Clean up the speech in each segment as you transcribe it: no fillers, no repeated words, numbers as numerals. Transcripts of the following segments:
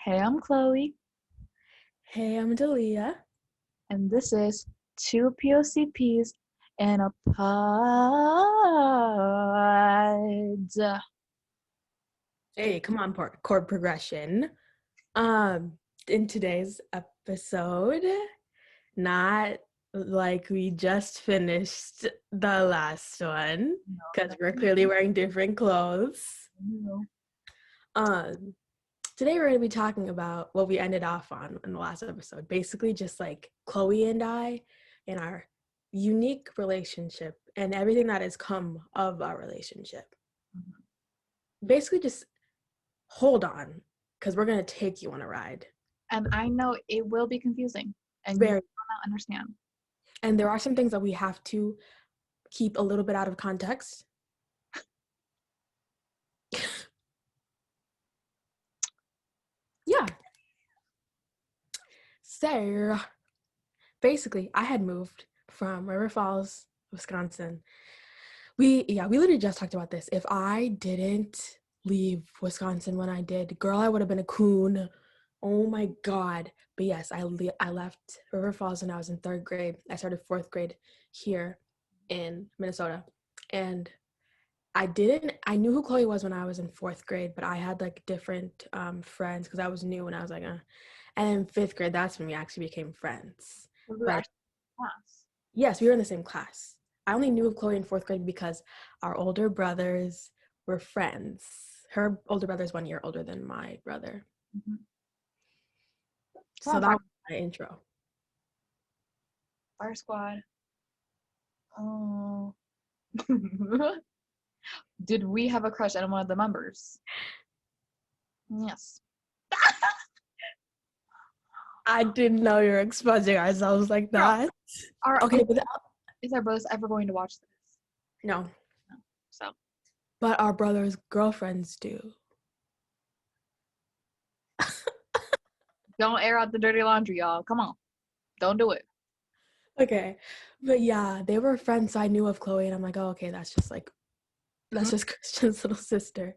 Hey, I'm Chloe, Hey, I'm Dalia. and this is two POCPs and a pod. Hey, come on, chord progression. Um, in today's episode, not like we just finished the last one, because we're clearly wearing different clothes. Um, Today we're gonna be talking about what we ended off on in the last episode. Basically, just like Chloe and I and our unique relationship and everything that has come of our relationship. Basically, just hold on, because we're going to take you on a ride. And I know it will be confusing, and you Very. will not understand. And there are some things that we have to keep a little bit out of context. Yeah. So, basically, I had moved from River Falls, Wisconsin. We literally just talked about this. If I didn't leave Wisconsin when I did, girl, I would have been a coon. Oh my God. But yes, I left River Falls when I was in 3rd grade. I started 4th grade here in Minnesota. And I knew who Chloe was when I was in 4th grade, but I had like different friends because I was new and I was like, And in 5th grade, that's when we actually became friends. We were But actually in class. yes, we were in the same class. I only knew of Chloe in 4th grade because our older brothers were friends. Her older brother is 1 year older than my brother. Mm-hmm. So that was my intro. Fire Squad. Oh. Did we have a crush on one of the members? Yes. I didn't know you were exposing ourselves like that. Okay, but is our brothers ever going to watch this? No. So. But our brothers' girlfriends do. Don't air out the dirty laundry, y'all. Come on. Don't do it. Okay. But yeah, they were friends, so I knew of Chloe, and I'm like, oh, okay, that's just Christian's little sister.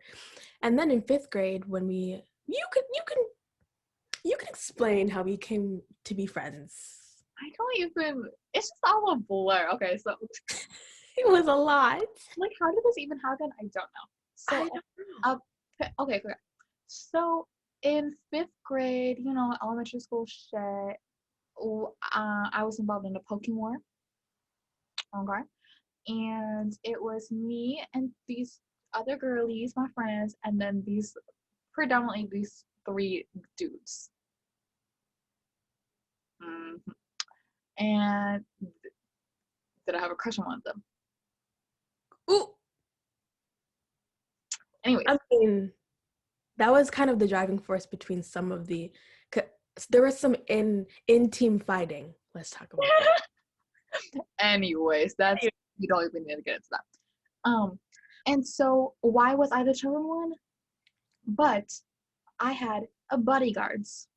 And then in 5th grade, when you can explain how we came to be friends. I don't even, it's just all a blur. Okay, so it was a lot. Like, how did this even happen? I don't know. So, I don't know. Okay. So in 5th grade, elementary school shit, I was involved in the poking war. Okay. And it was me and these other girlies, my friends, and then predominantly these 3 dudes. Mm-hmm. And did I have a crush on one of them? Ooh. Anyways. I mean, that was kind of the driving force between some of the, there was some in-team fighting. Let's talk about that. Anyways, you don't even need to get into that. And so why was I the chosen one? But I had bodyguards.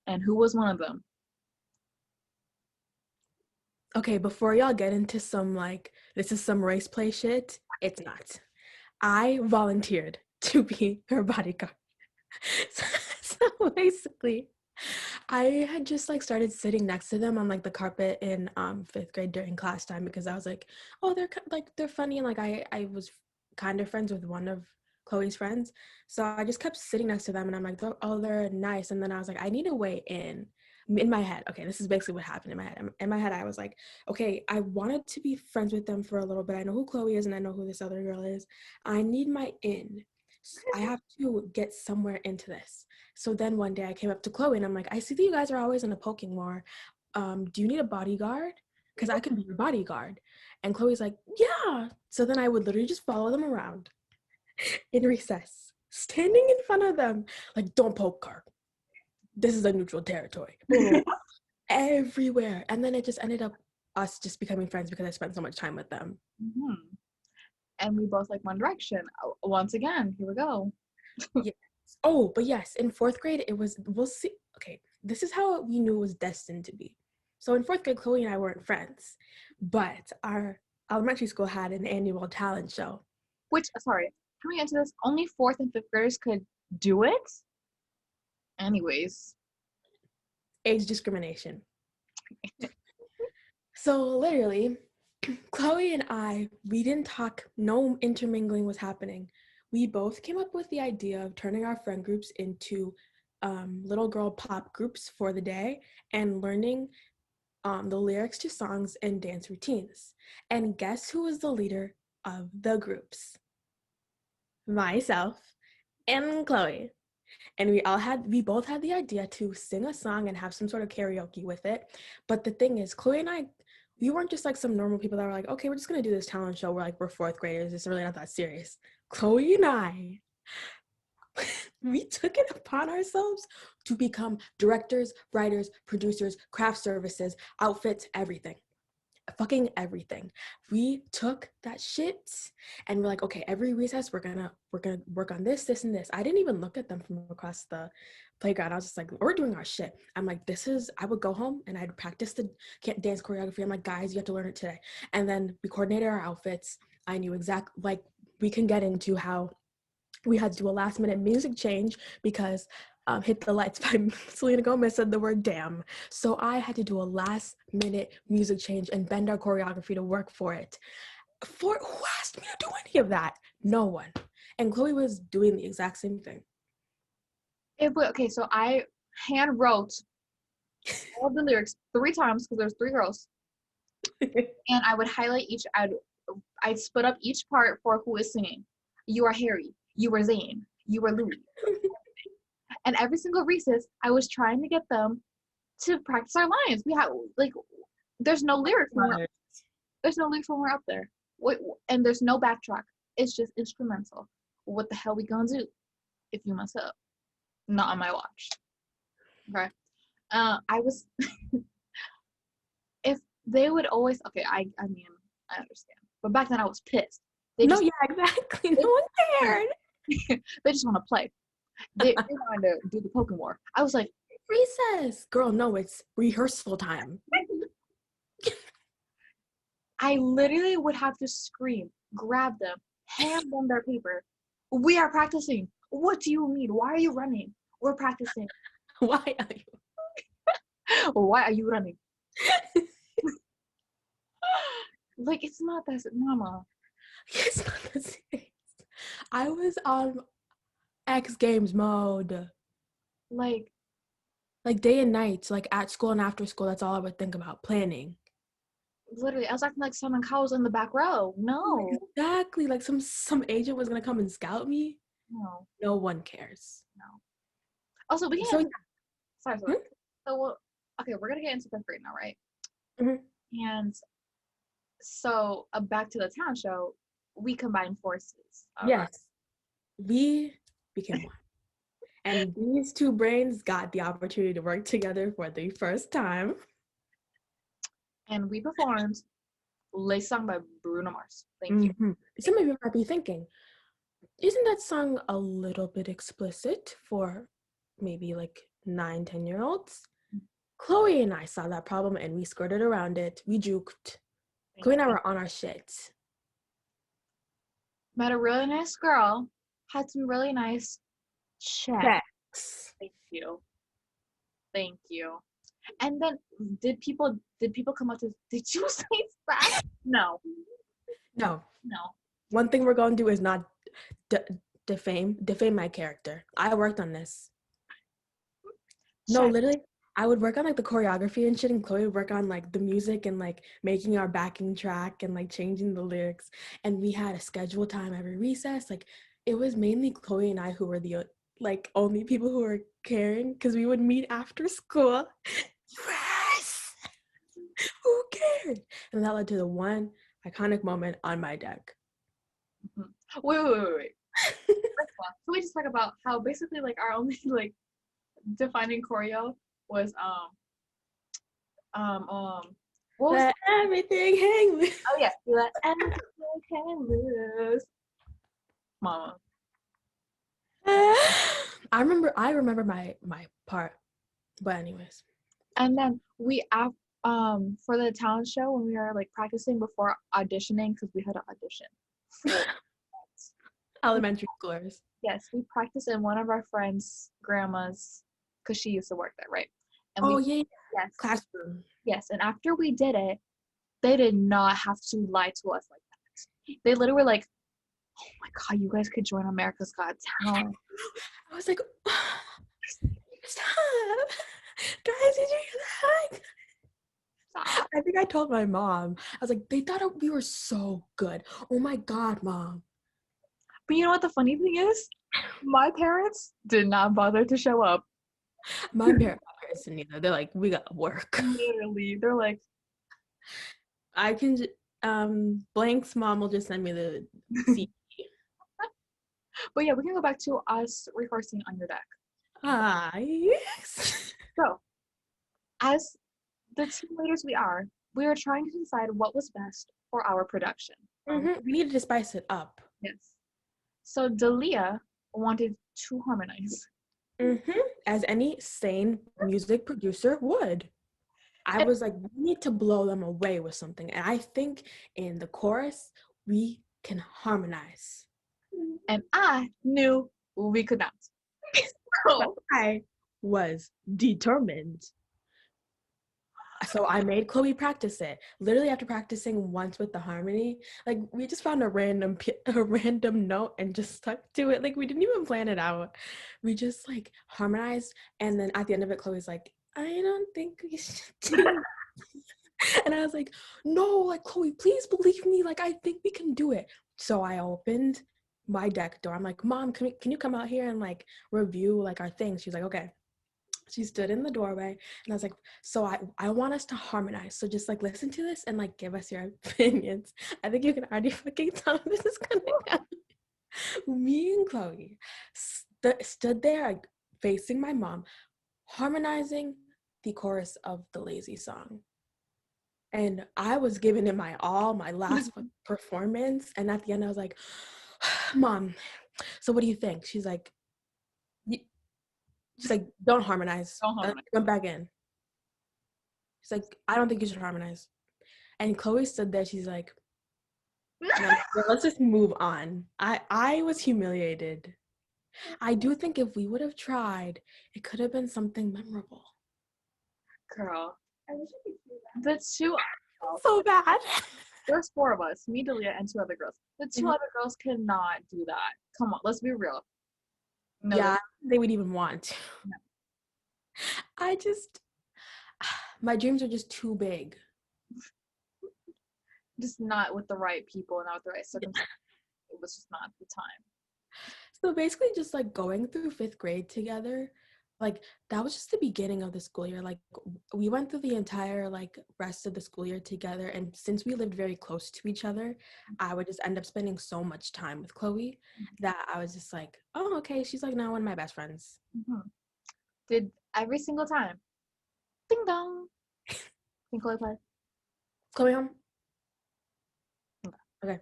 And who was one of them? Okay, before y'all get into some this is some race play shit, it's not. I volunteered to be her bodyguard. So basically, I had just started sitting next to them on the carpet in 5th grade during class time because I was like, oh, they're funny, and I was kind of friends with one of Chloe's friends, so I just kept sitting next to them, and I'm like, oh, they're nice, and then I was like, I need a way in my head. Okay, this is basically what happened in my head. In my head, I was like, okay, I wanted to be friends with them for a little bit. I know who Chloe is, and I know who this other girl is. I need my in. I have to get somewhere into this. So then one day I came up to Chloe and I'm like, I see that you guys are always in a poking war. Do you need a bodyguard? Because I can be your bodyguard. And Chloe's like, yeah. So then I would literally just follow them around in recess, standing in front of them, like, don't poke her. This is a neutral territory. Everywhere. And then it just ended up us just becoming friends because I spent so much time with them. Mm-hmm. And we both like One Direction. Once again, here we go. Yes. Oh, but yes, in 4th grade, we'll see. Okay, this is how we knew it was destined to be. So in 4th grade, Chloe and I weren't friends, but our elementary school had an annual talent show. Which, sorry, can we get into this? Only 4th and 5th graders could do it. Anyways. Age discrimination. So literally, Chloe and I, we didn't talk, no intermingling was happening. We both came up with the idea of turning our friend groups into little girl pop groups for the day and learning the lyrics to songs and dance routines. And guess who was the leader of the groups? Myself and Chloe. And we both had the idea to sing a song and have some sort of karaoke with it. But the thing is, Chloe and I, we weren't just like some normal people that were like, okay, we're just gonna do this talent show. We're 4th graders. It's really not that serious. Chloe and I, we took it upon ourselves to become directors, writers, producers, craft services, outfits, everything. Fucking everything. We took that shit and we're like, okay, every recess we're gonna work on this, and this. I didn't even look at them from across the playground. I was just like, we're doing our shit. I'm like, I would go home and I'd practice the dance choreography. I'm like, guys, you have to learn it today. And then we coordinated our outfits. I knew exactly, like, we can get into how we had to do a last minute music change because Hit the Lights by Selena Gomez said the word damn. So I had to do a last minute music change and bend our choreography to work for it. Who asked me to do any of that? No one. And Chloe was doing the exact same thing. Okay, so I hand wrote all the lyrics 3 times because there's 3 girls. And I would highlight I'd split up each part for who is singing. You are Harry. You are Zayn. You are Louis. And every single recess, I was trying to get them to practice our lines. We have there's no lyrics when we're up there. And there's no backtrack. It's just instrumental. What the hell we gonna do if you mess up? Not on my watch. Okay. I was if they would always I mean I understand, but back then I was pissed. Exactly. No one cared. They just want to play. They wanted to do the Pokemon War. I was like, recess, girl. No, it's rehearsal time. I literally would have to scream, grab them, hand them their paper. We are practicing. What do you mean? Why are you running? We're practicing. Why are you? Why are you running? Like, it's not that, mama. It's not the same. I was on X Games mode. Like day and night, like at school and after school, that's all I would think about, planning. Literally, I was acting like someone was in the back row. No. Exactly. Like some agent was gonna come and scout me. No. No one cares. No. Also, we So, can't. Sorry. So, okay, we're gonna get into 5th grade now, right? Mm-hmm. And so, back to the talent show, we combined forces. Yes. We became one. And these 2 brains got the opportunity to work together for the first time. And we performed Les Song by Bruno Mars. Thank you. Some of you might be thinking, isn't that song a little bit explicit for maybe like 9-10-year-olds? Chloe and I saw that problem and we skirted around it. We juked. Chloe and I were on our shit. Met a really nice girl. Had some really nice checks. Thank you. And then did people come up to, did you say that? No. One thing we're going to do is not defame my character. I worked on this. No, literally, I would work on like the choreography and shit, and Chloe would work on like the music and like making our backing track and like changing the lyrics. And we had a scheduled time every recess. Like, it was mainly Chloe and I who were the like only people who were caring, because we would meet after school. Yes! Who cared? And that led to the one iconic moment on my deck. Wait. Can we just talk about how basically like our only like defining choreo was let everything hang loose. Oh yeah, let everything hang loose, mama. I remember my part, but anyways. And then we for the talent show, when we were like practicing before auditioning, because we had to audition. Elementary schoolers. Yes, we practiced in one of our friends' grandma's, because she used to work there, right? And Oh we, yeah, yes, classroom. yes. And after we did it, they did not have to lie to us like that. They literally were like, oh my God, you guys could join America's Got Talent. I was like, stop, guys! Did you hear that? Stop. I think I told my mom. I was like, they thought we were so good. Oh my God, mom. But you know what the funny thing is? My parents did not bother to show up. My parents didn't either. They're like, we gotta work. Literally, they're like, I can. Blank's mom will just send me the CD. but yeah, we can go back to us rehearsing on your deck. Ah, yes. So, as the team leaders we are trying to decide what was best for our production. We needed to spice it up. Yes. So Dalia wanted to harmonize. As any sane music producer would. I was like, we need to blow them away with something. And I think in the chorus, we can harmonize. And I knew we could not. So I was determined. So I made Chloe practice it. Literally after practicing once with the harmony, like we just found a random note and just stuck to it. Like we didn't even plan it out. We just like harmonized, and then at the end of it, Chloe's like, I don't think we should do it. And I was like, no, like Chloe, please believe me. Like I think we can do it. So I opened my deck door. I'm like, Mom, can you come out here and like review like our things? She's like, okay. She stood in the doorway and I was like, so I want us to harmonize. So just like listen to this and like give us your opinions. I think you can already fucking tell this is gonna happen. Me and Chloe stood there like facing my mom, harmonizing the chorus of the Lazy song. And I was giving it my all, my last performance. And at the end I was like, Mom, so what do you think? She's like, don't harmonize. Don't harmonize. Come back in. She's like, I don't think you should harmonize. And Chloe stood there. She's like, no, let's just move on. I was humiliated. I do think if we would have tried, it could have been something memorable. Girl, the two, so bad. There's 4 of us, me, Dalia, and 2 other girls. The 2 other girls cannot do that. Come on, let's be real. No, yeah, they would even want to. No. My dreams are just too big. Just not with the right people, not with the right circumstances. It was just not the time. So basically just like going through 5th grade together, like that was just the beginning of the school year. Like we went through the entire like rest of the school year together, and since we lived very close to each other, I would just end up spending so much time with Chloe that I was just like, oh, okay, she's like now one of my best friends. Did every single time, ding dong. Can Chloe play? Chloe home? Okay.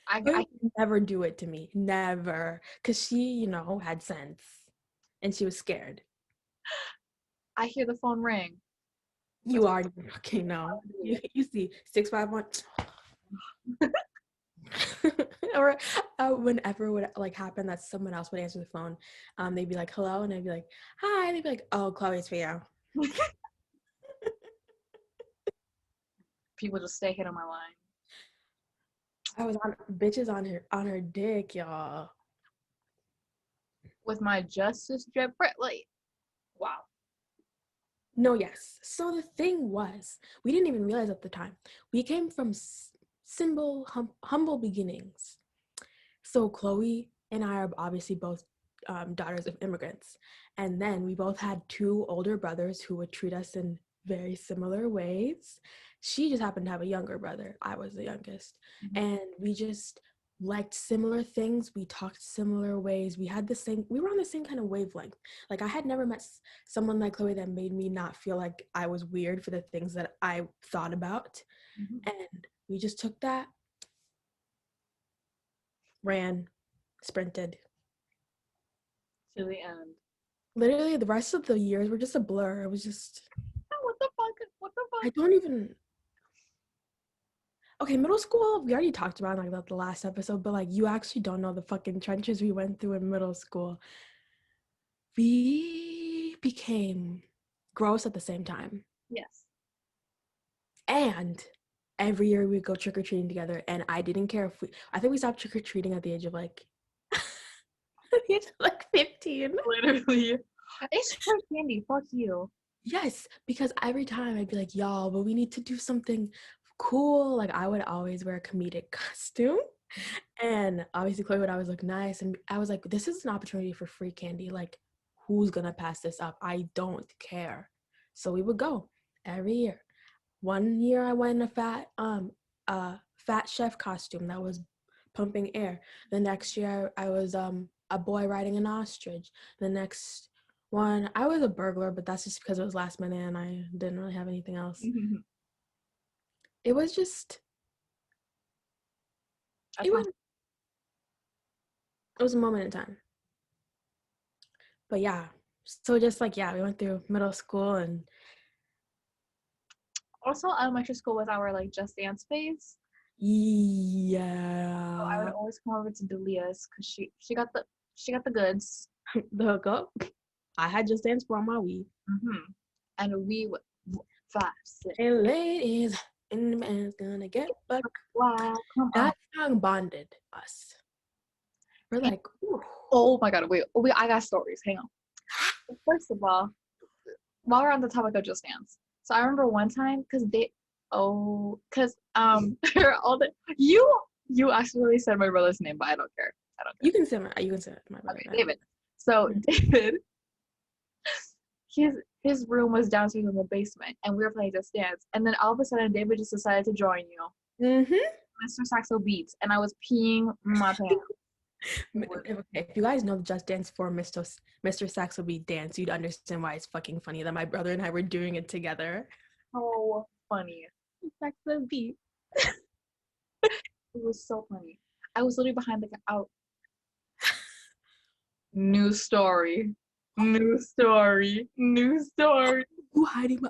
I could never do it to me, never, because she, had sense, and she was scared. I hear the phone ring. You already fucking know. You see 651. Or whenever would like happen that someone else would answer the phone, they'd be like, hello, and I'd be like, hi, and they'd be like, oh, Chloe, it's for you. People just stay hit on my line. I was on bitches on her dick, y'all. With my Justice Jet like, wow. No, yes. So the thing was, we didn't even realize at the time, we came from simple, humble beginnings. So Chloe and I are obviously both daughters of immigrants. And then we both had 2 older brothers who would treat us in very similar ways. She just happened to have a younger brother. I was the youngest. And we just liked similar things. We talked similar ways. We were on the same kind of wavelength. Like I had never met someone like Chloe that made me not feel like I was weird for the things that I thought about. And we just took that, ran, sprinted. To the end. Literally the rest of the years were just a blur. It was just... What the fuck? I don't even... Okay, middle school, we already talked about like the last episode, but like you actually don't know the fucking trenches we went through in middle school. We became gross at the same time. Yes. And every year we go trick-or-treating together, and I didn't care if I think we stopped trick-or-treating at the age of like at the age of like 15. Literally. It's free candy. Fuck you. Yes, because every time I'd be like, y'all, but we need to do something cool. Like I would always wear a comedic costume. And obviously Chloe would always look nice. And I was like, this is an opportunity for free candy. Like, who's gonna pass this up? I don't care. So we would go every year. One year I went in a fat chef costume that was pumping air. The next year I was a boy riding an ostrich. The next one I was a burglar, but that's just because it was last minute and I didn't really have anything else. It was just it was a moment in time. But yeah, so just like we went through middle school and Also, elementary school was our like Just Dance phase. So I would yeah, always come over to Delia's because she got the goods. the hookup. I had Just Dance for on my Wii. And we would 5, 6. Hey ladies, and the man's gonna get buck. Wow, come on. That song bonded us. We're like, ooh. Oh my god, wait, I got stories. Hang on. First of all, while we're on the topic of Just Dance, so I remember one time because all the you actually said my brother's name, but I don't care. You can say my brother. Okay, David. So David, his room was downstairs in the basement, and we were playing Just Dance, and then all of a sudden David just decided to join you. Mr. Saxo Beats, and I was peeing my pants. Okay, if you guys know the Just Dance for Mr. Saxo Beat dance, you'd understand why it's fucking funny that my brother and I were doing it together. So funny. Saxo Beat. It was so funny. I was literally behind the out. New story. Who hiding my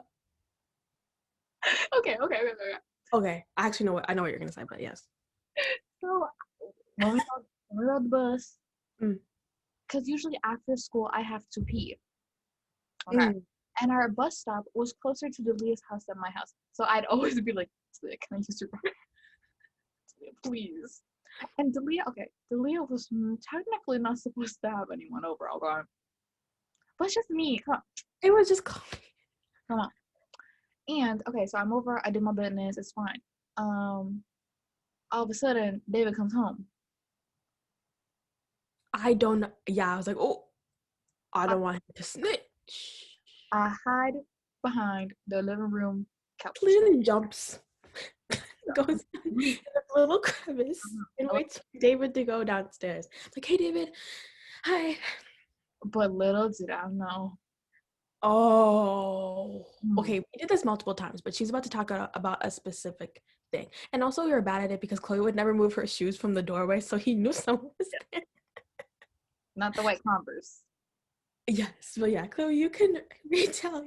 Okay. Okay, I actually know I know what you're gonna say, but yes. So when we rode the bus, because usually after school I have to pee. Okay. And our bus stop was closer to Delia's house than my house. So I'd always be like, Delia, can I use your bathroom? Delia, please. And Delia was technically not supposed to have anyone over, okay? But it's just me. Come on. It was just Chloe. Come on. And okay, so I'm over, I did my business, it's fine. All of a sudden, David comes home. I don't know. Yeah, I was like, oh, I don't want him to snitch. I hide behind the living room couch. Clearly jumps. Goes in a little crevice and waits for David to go downstairs. Like, hey, David. Hi. But little did I know. Oh. Okay, we did this multiple times, but she's about to talk about a specific thing. And also, we were bad at it because Chloe would never move her shoes from the doorway, so he knew someone was there. Not the white Converse. Yes, but yeah, Chloe, you can retell.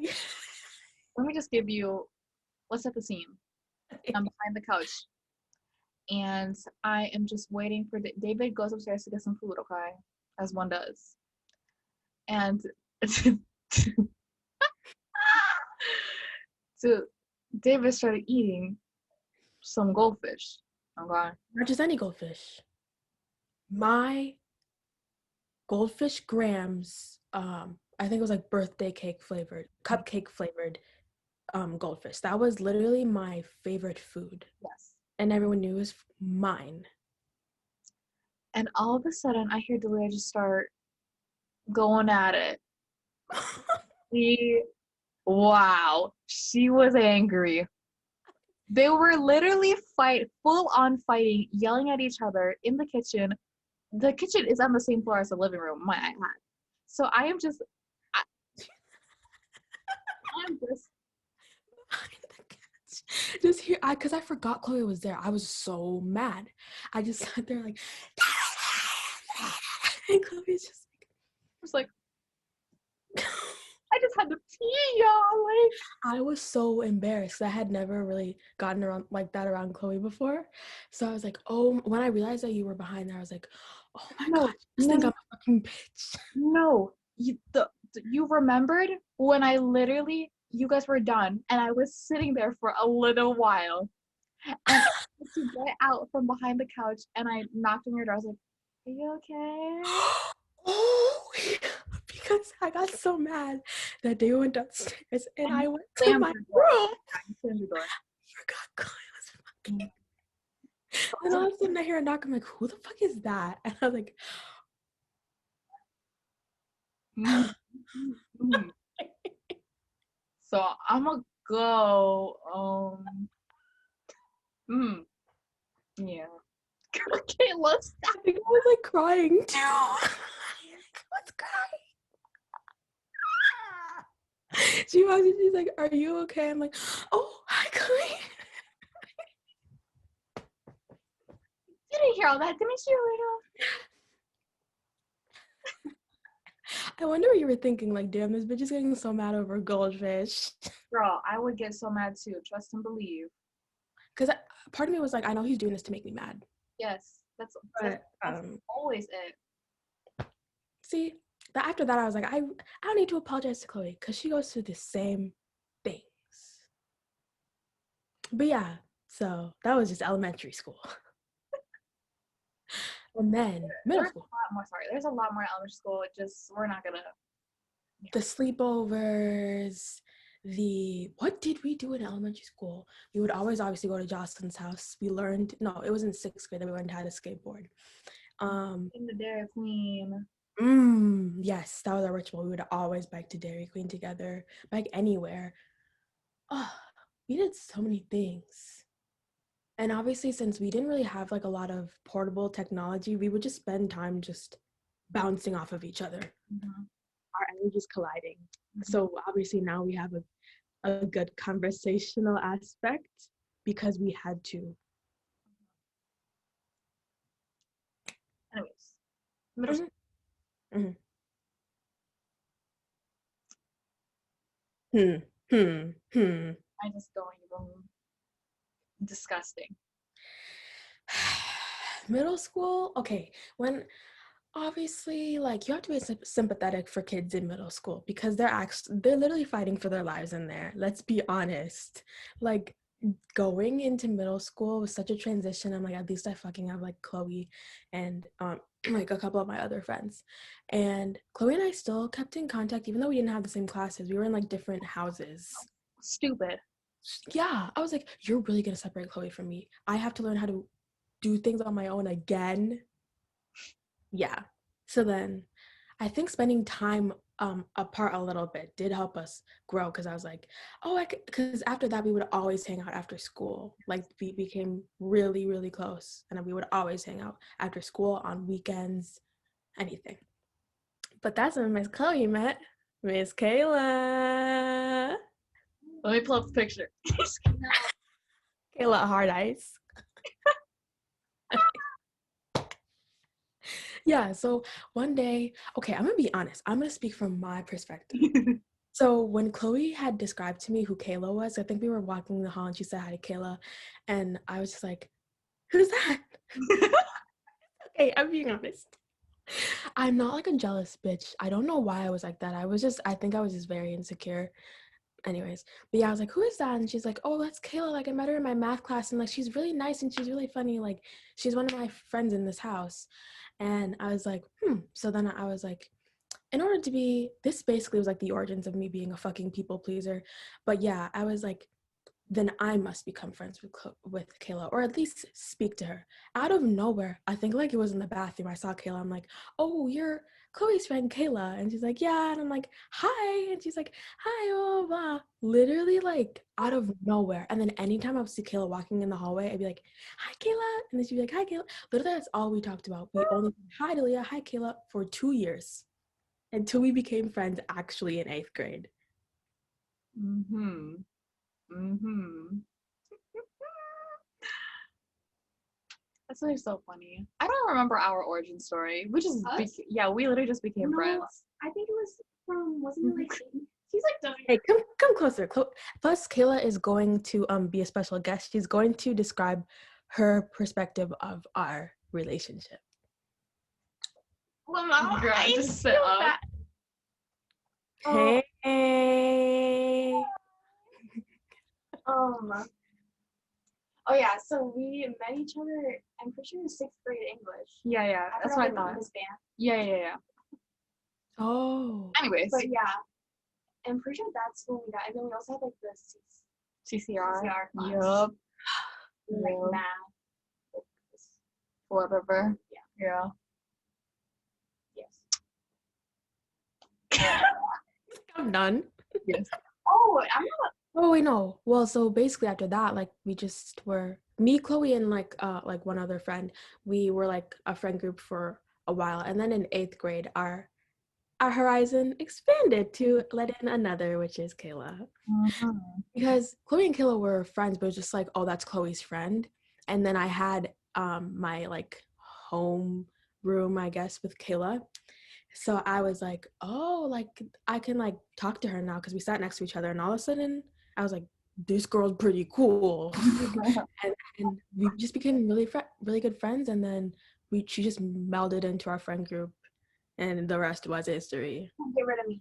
Let me just give you, let's set the scene. I'm behind the couch, and I am just waiting for David goes upstairs to get some food, okay, as one does. And so David started eating some goldfish, okay? Not just any goldfish. My goldfish grams, I think it was like birthday cake flavored, cupcake flavored goldfish. That was literally my favorite food. Yes. And everyone knew it was mine. And all of a sudden, I hear Delia just start going at it. She was angry. They were literally full on fighting, yelling at each other in the kitchen. The kitchen is on the same floor as the living room, my I had. So I'm just just here, because I forgot Chloe was there. I was so mad. I just sat there like, and Chloe's just like, I just had to pee, y'all. Like, I was so embarrassed. I had never really gotten around like that around Chloe before. So I was like, oh, when I realized that you were behind there, I was like, oh my God, just think I'm a fucking bitch. no. You remembered when I literally, you guys were done, and I was sitting there for a little while, and to get out from behind the couch, and I knocked on your door. I was like, "Are you okay?" Oh, because I got so mad that they went downstairs and And I you went to slammed my the door. room. Yeah, you slammed the door. Forgot Chloe was fucking. Mm. And all of a sudden I hear a knock. I'm like, who the fuck is that? And I was like, Mhm. Mhm. So I'm gonna go. Yeah. Okay, let's stop. I think I was like crying too. I was crying. She walks in, she's like, are you okay? I'm like, oh, hi, Chloe. You didn't hear all that, didn't you, I wonder what you were thinking, like, damn, this bitch is getting so mad over goldfish. girl? I would get so mad too. Trust and believe. Because part of me was like, I know he's doing this to make me mad. Yes, that's But always it. see, after that, I was like, I don't need to apologize to Chloe because she goes through the same things. But yeah, so that was just elementary school. And then middle There's school. a lot more. Sorry, there's a lot more elementary school. Just we're not gonna. The sleepovers, what did we do in elementary school? We would always obviously go to Jocelyn's house. We learned, no, it was in 6th grade that we learned how to skateboard. In the Dairy Queen. Yes, that was our ritual. We would always bike to Dairy Queen together, bike anywhere. Oh, we did so many things. And obviously, since we didn't really have like a lot of portable technology, we would just spend time just bouncing off of each other. Mm-hmm. Our energies colliding. Mm-hmm. So obviously now we have a good conversational aspect because we had to. Anyways, middle school. Mm-hmm. I just don't even. Disgusting. Middle school, okay, when obviously like you have to be sympathetic for kids in middle school because they're literally fighting for their lives in there. Let's be honest. Like going into middle school was such a transition. I'm like, at least I fucking have like Chloe and like a couple of my other friends. And Chloe and I still kept in contact even though we didn't have the same classes. We were in like different houses. Stupid. Yeah, I was like, you're really gonna separate Chloe from me. I have to learn how to do things on my own again. Yeah. So then I think spending time apart a little bit did help us grow because I was like, oh, because after that we would always hang out after school. Like we became really, really close, and we would always hang out after school on weekends, anything. But that's when Miss Chloe met Miss Kayla. Let me pull up the picture. Kayla Hard Ice. Yeah, so one day, okay, I'm gonna be honest. I'm gonna speak from my perspective. So when Chloe had described to me who Kayla was, I think we were walking in the hall and she said hi to Kayla, and I was just like, who's that? Okay, I'm being honest. I'm not like a jealous bitch. I don't know why I was like that. I think I was just very insecure. Anyways, but yeah, I was like, who is that? And she's like, oh, that's Kayla. Like I met her in my math class and like she's really nice and she's really funny. Like she's one of my friends in this house. And I was like, So then I was like, in order to be, this basically was like the origins of me being a fucking people pleaser. But yeah, I was like, then I must become friends with Kayla, or at least speak to her. Out of nowhere, I think like it was in the bathroom, I saw Kayla. I'm like, oh, you're Chloe's friend Kayla. And she's like, yeah. And I'm like, hi. And she's like, hi, oh, blah. Literally like out of nowhere. And then anytime I would see Kayla walking in the hallway, I'd be like, hi, Kayla. And then she'd be like, hi, Kayla. Literally, that's all we talked about. We only hi, Delia, hi, Kayla for 2 years until we became friends actually in 8th grade. That's really so funny. I don't remember our origin story. We just, we literally just became friends. I think it was from, wasn't it like Hey, come closer. Plus, Kayla is going to be a special guest. She's going to describe her perspective of our relationship. Well, Mom, I just sit up. Hey. Oh yeah, so we met each other, I'm pretty sure it was 6th grade English. Yeah, that's what I thought. This band. Yeah. Oh. Anyways. But yeah, I'm pretty sure that's when we got, and then we also had like the CCR. class. Yup. Like math. Whatever. Yeah. Yes. I'm done. Yes. Oh, I'm not. Oh wait, no. Well, so basically after that, like we just were me, Chloe, and like one other friend. We were like a friend group for a while, and then in 8th grade, our horizon expanded to let in another, which is Kayla. Mm-hmm. Because Chloe and Kayla were friends, but it was just like, oh, that's Chloe's friend. And then I had my like home room, I guess, with Kayla. So I was like, oh, like I can like talk to her now because we sat next to each other, and all of a sudden I was like, this girl's pretty cool. and we just became really good friends, and then she just melded into our friend group, and the rest was history. Get rid of me.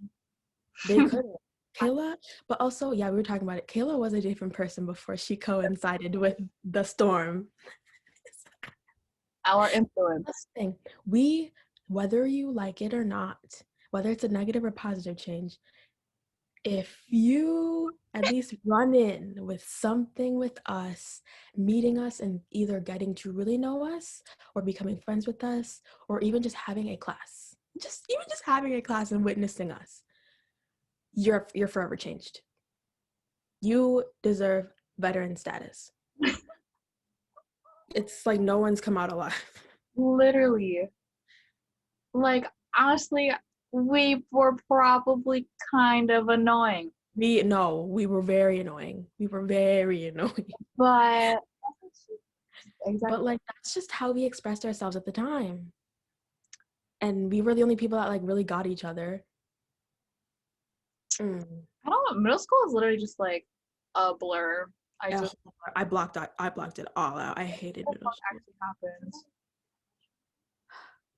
They couldn't. Kayla, but also, yeah, we were talking about it. Kayla was a different person before she coincided with the storm. Our influence. That's the thing. Whether you like it or not, whether it's a negative or positive change, if you at least run in with something with us, meeting us and either getting to really know us or becoming friends with us, or even just having a class, just having a class and witnessing us, you're forever changed. You deserve veteran status. It's like no one's come out alive. Literally. Like, honestly, we were probably kind of annoying. We were very annoying. But exactly. But like that's just how we expressed ourselves at the time. And we were the only people that like really got each other. I don't know. Middle school is literally just like a blur. I blocked it all out. I hated middle school. Actually happened.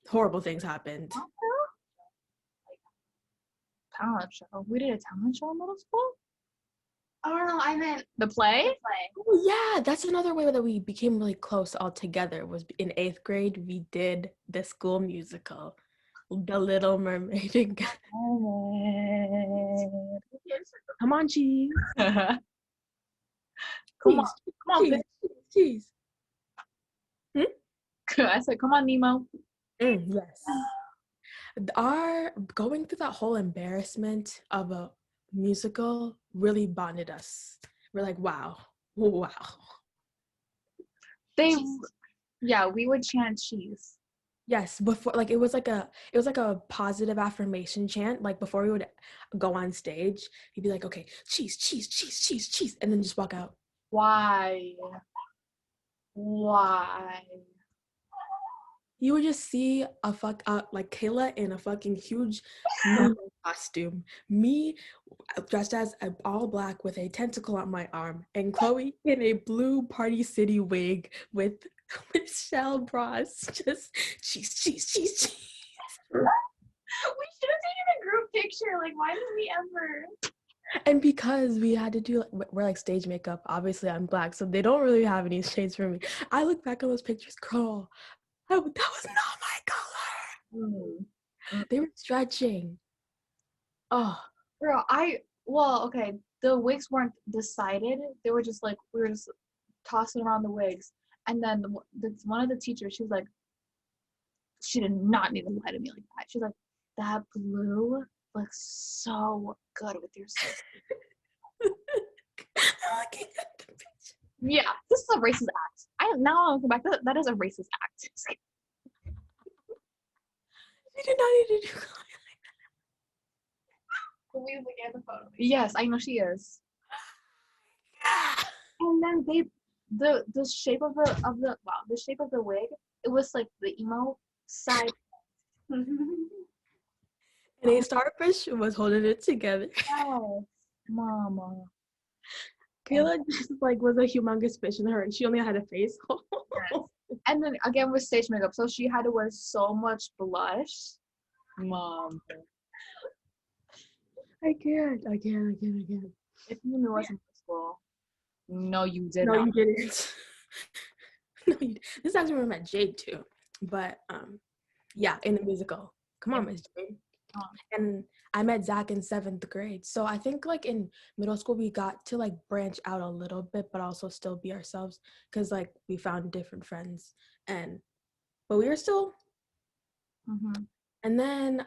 Horrible things happened. Talent show. We did a talent show in middle school? Oh no, I meant the play. Oh yeah, that's another way that we became really close all together. Was in 8th grade we did the school musical, The Little Mermaid. Come on, cheese. Come on, cheese. I said, come on, Nemo. Yes. Our going through that whole embarrassment of a musical really bonded us. We're like, wow. We would chant cheese. Yes, before like it was like a positive affirmation chant. Like before we would go on stage, he'd be like, okay, cheese, and then just walk out. Why? You would just see like Kayla in a fucking huge costume, me dressed as all black with a tentacle on my arm, and Chloe in a blue Party City wig with shell bras, just cheese. We should have taken a group picture. Like, why did we ever? And because we had to do, we're like stage makeup. Obviously, I'm black, so they don't really have any shades for me. I look back at those pictures, girl. That was not my color. They were stretching. Oh, girl, okay. The wigs weren't decided. They were just like, we were just tossing around the wigs. And then one of the teachers, she was like, she did not need to lie to me like that. She's like, that blue looks so good with your sister. looking at the picture. Yeah, this is a racist act. Now I'm back. That is a racist act. You did not need to do Louise looking at the photo. Yes, I know she is. And then the shape of the shape of the wig, it was like the emo side. And And a starfish was holding it together. Yes, mama. Kayla just like was a humongous fish in her, and she only had a face. Yes. And then again with stage makeup, so she had to wear so much blush. Mom. I can't. If you knew us in school, no, you did No, not. you didn't. No, this is actually where I met Jade too. But yeah, in the musical. Come on, Miss Jade. And I met Zach in 7th grade. So I think like in middle school we got to like branch out a little bit, but also still be ourselves because like we found different friends but we were still. Mm-hmm. And then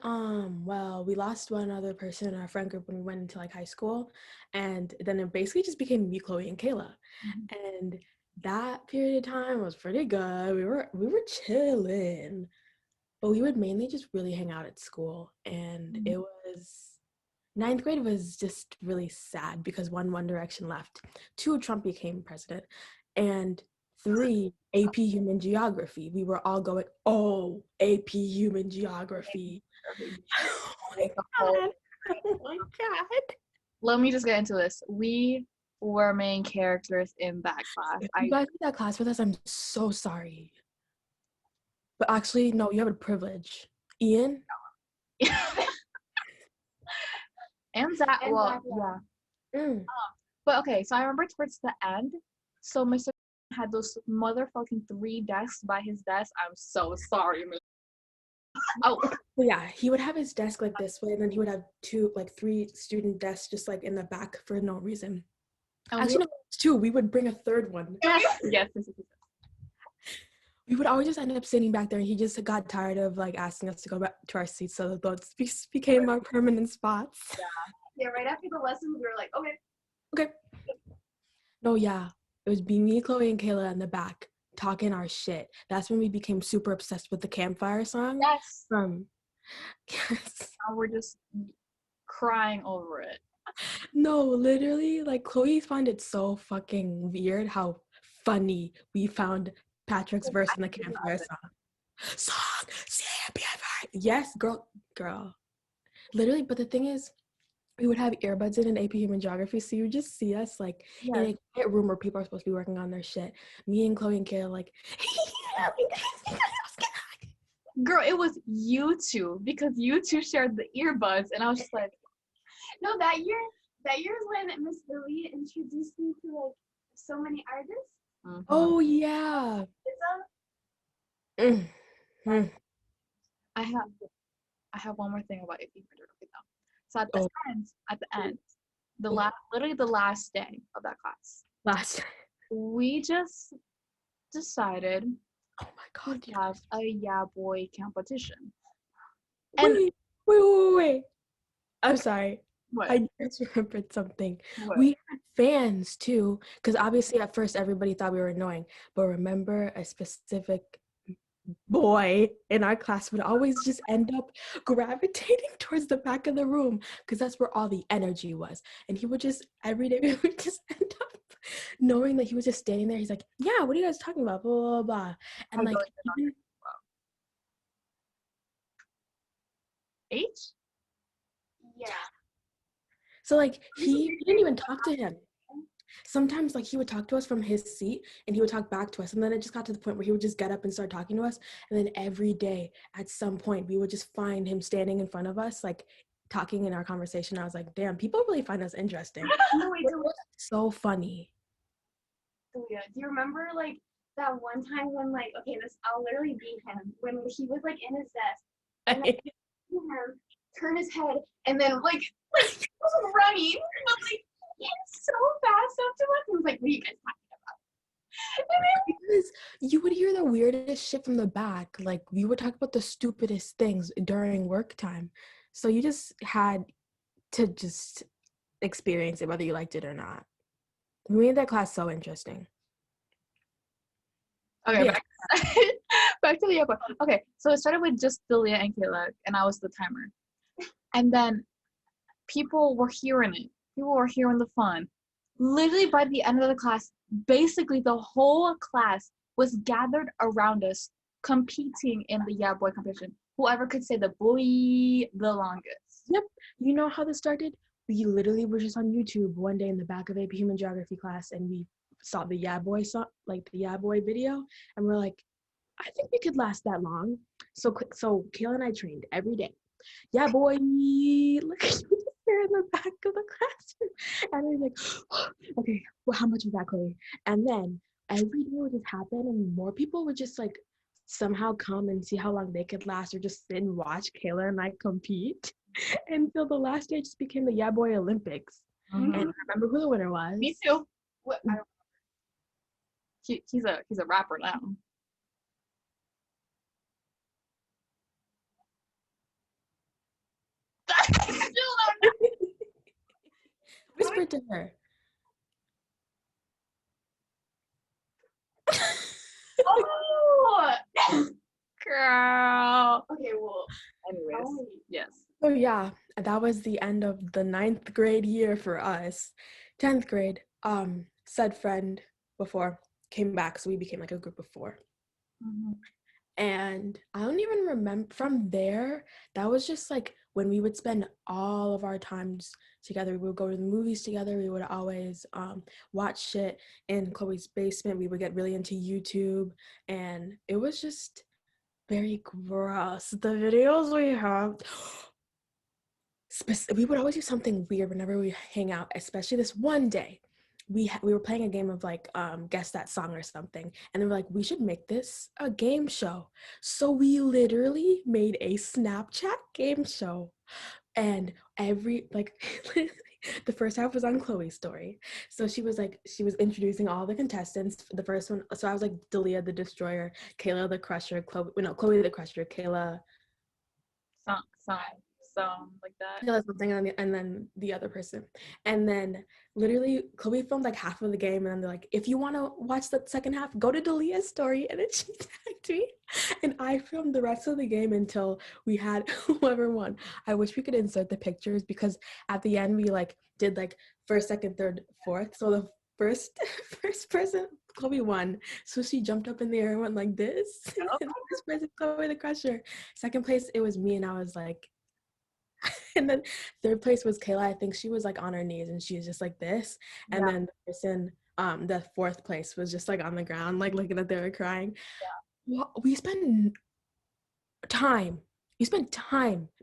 well, we lost one other person in our friend group when we went into like high school, and then it basically just became me, Chloe, and Kayla. And that period of time was pretty good. We were chilling, but we would mainly just really hang out at school. And it was 9th grade was just really sad because One Direction left, 2 Trump became president, and 3 AP Human Geography. We were all going, oh, AP Human Geography. Oh my god. Let me just get into this. We were main characters in that class. If you guys did that class with us, I'm so sorry. But actually, no, you have a privilege. Ian? And Zach, well, yeah. But okay, so I remember towards the end, so Mr. had those motherfucking 3 desks by his desk. I'm so sorry, Mr. Oh. Yeah, he would have his desk like this way, and then he would have 3 student desks just like in the back for no reason. Actually, no, it's 2. We would bring a 3rd one. Yes. We would always just end up sitting back there, and he just got tired of like asking us to go back to our seats, so those became our permanent spots. Yeah, right after the lessons, we were like, okay. No, yeah, it was me, Chloe, and Kayla in the back talking our shit. That's when we became super obsessed with the Campfire song. Yes. Yes. Now we're just crying over it. No, literally, like Chloe found it so fucking weird how funny we found Patrick's verse in the Campfire song. Yes, girl. Literally, but the thing is, we would have earbuds in AP Human Geography, so you would just see us like in a quiet room where people are supposed to be working on their shit. Me and Chloe and Kayla like, girl, it was you two because you two shared the earbuds, and I was just like, no, that year is when Miss Lily introduced me to like so many artists. Mm-hmm. Oh yeah. I have one more thing about AP Human Geography though. So at the end, literally the last day of that class, we just decided, oh my god, to have a yeah boy competition. And wait. I'm sorry. What? I just remembered something. What? We had fans too, because obviously at first everybody thought we were annoying. But remember, a specific boy in our class would always just end up gravitating towards the back of the room because that's where all the energy was. And he would just, every day, we would just end up knowing that he was just standing there. He's like, yeah, what are you guys talking about? Blah, blah, blah. And like, H? Yeah. So like, we didn't even talk to him. Sometimes like he would talk to us from his seat and he would talk back to us, and then it just got to the point where he would just get up and start talking to us, and then every day at some point we would just find him standing in front of us like talking in our conversation. I was like, damn, people really find us interesting. It was so funny. Oh yeah, do you remember like that one time when like, okay, I'll literally be him when he was like in his desk and then him turn his head and then like he was running, but like he's so fast up to us. I was like, what are you guys talking about? Because you would hear the weirdest shit from the back. Like we would talk about the stupidest things during work time. So you just had to just experience it whether you liked it or not. We made that class so interesting. Okay, yeah. back to the airport. Okay, so it started with just Delia and Kayla, and I was the timer. And then people were hearing it. People were hearing the fun. Literally by the end of the class, basically the whole class was gathered around us competing in the Yeah Boy competition. Whoever could say the boy the longest. Yep. You know how this started? We literally were just on YouTube one day in the back of AP Human Geography class, and we saw the Yeah Boy song, like the Yeah Boy video, and we're like, I think we could last that long. So Kayla and I trained every day. Yeah, boy, look at you there in the back of the classroom. And we're like, okay, well, how much was that, Chloe? And then every day would just happen, and more people would just like somehow come and see how long they could last, or just sit and watch Kayla and I compete until the last day just became the Yeah Boy Olympics. Mhm. And I remember who the winner was. Me too. What? I don't. He's a rapper now. Still don't know. Whisper to her. Oh. Girl. Okay, well. Anyways, Oh. yes. So yeah, that was the end of the 9th grade year for us. 10th grade, said friend before came back, so we became like a group of 4. Mhm. And I don't even remember from there. That was just like when we would spend all of our times together. We would go to the movies together. We would always watch shit in Chloe's basement. We would get really into YouTube, and it was just very gross. The videos we have. We would always do something weird whenever we hang out, especially this one day. We were playing a game of like guess that song or something, and they were like, we should make this a game show. So we literally made a Snapchat game show, and every like the first half was on Chloe's story. So she was introducing all the contestants. The first one, so I was like Dalia the Destroyer, Kayla the Crusher, Chloe the Crusher, Kayla Song like that. Kayla something, and then the other person. And then literally Chloe filmed like half of the game, and then they're like, if you want to watch the second half, go to Dalia's story. And then she tagged me, and I filmed the rest of the game until we had whoever won. I wish we could insert the pictures, because at the end we like did like first, second, third, fourth. So the first person, Chloe won. So she jumped up in the air and went like this. And first person, Chloe the Crusher. Second place, it was me, and I was like, and then third place was Kayla. I think she was like on her knees, and she was just like this. And then the person, the fourth place was just like on the ground, like looking at they were crying. Yeah. Well, we spent time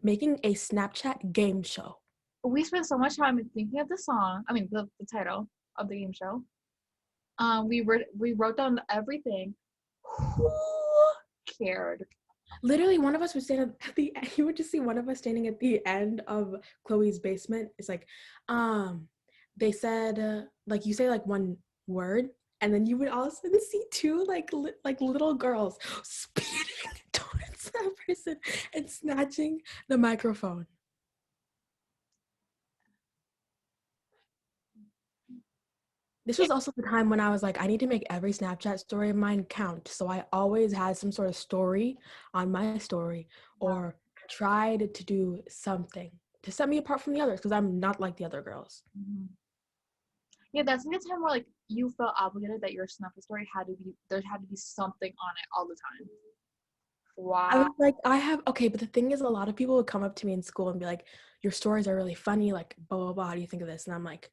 making a Snapchat game show. We spent so much time thinking of the song. I mean, the title of the game show. We wrote down everything. Who cared? Literally, one of us would stand at the end. You would just see one of us standing at the end of Chloe's basement. It's like, they said, like, you say like one word, and then you would all of a sudden see 2 like little girls speeding towards that person and snatching the microphone. This was also the time when I was like, I need to make every Snapchat story of mine count. So I always had some sort of story on my story, or tried to do something to set me apart from the others, because I'm not like the other girls. Mhm. Yeah, that's like a time where like you felt obligated that your Snapchat story there had to be something on it all the time. Wow. I was like, but the thing is, a lot of people would come up to me in school and be like, your stories are really funny, like, blah, blah, blah, how do you think of this? And I'm like,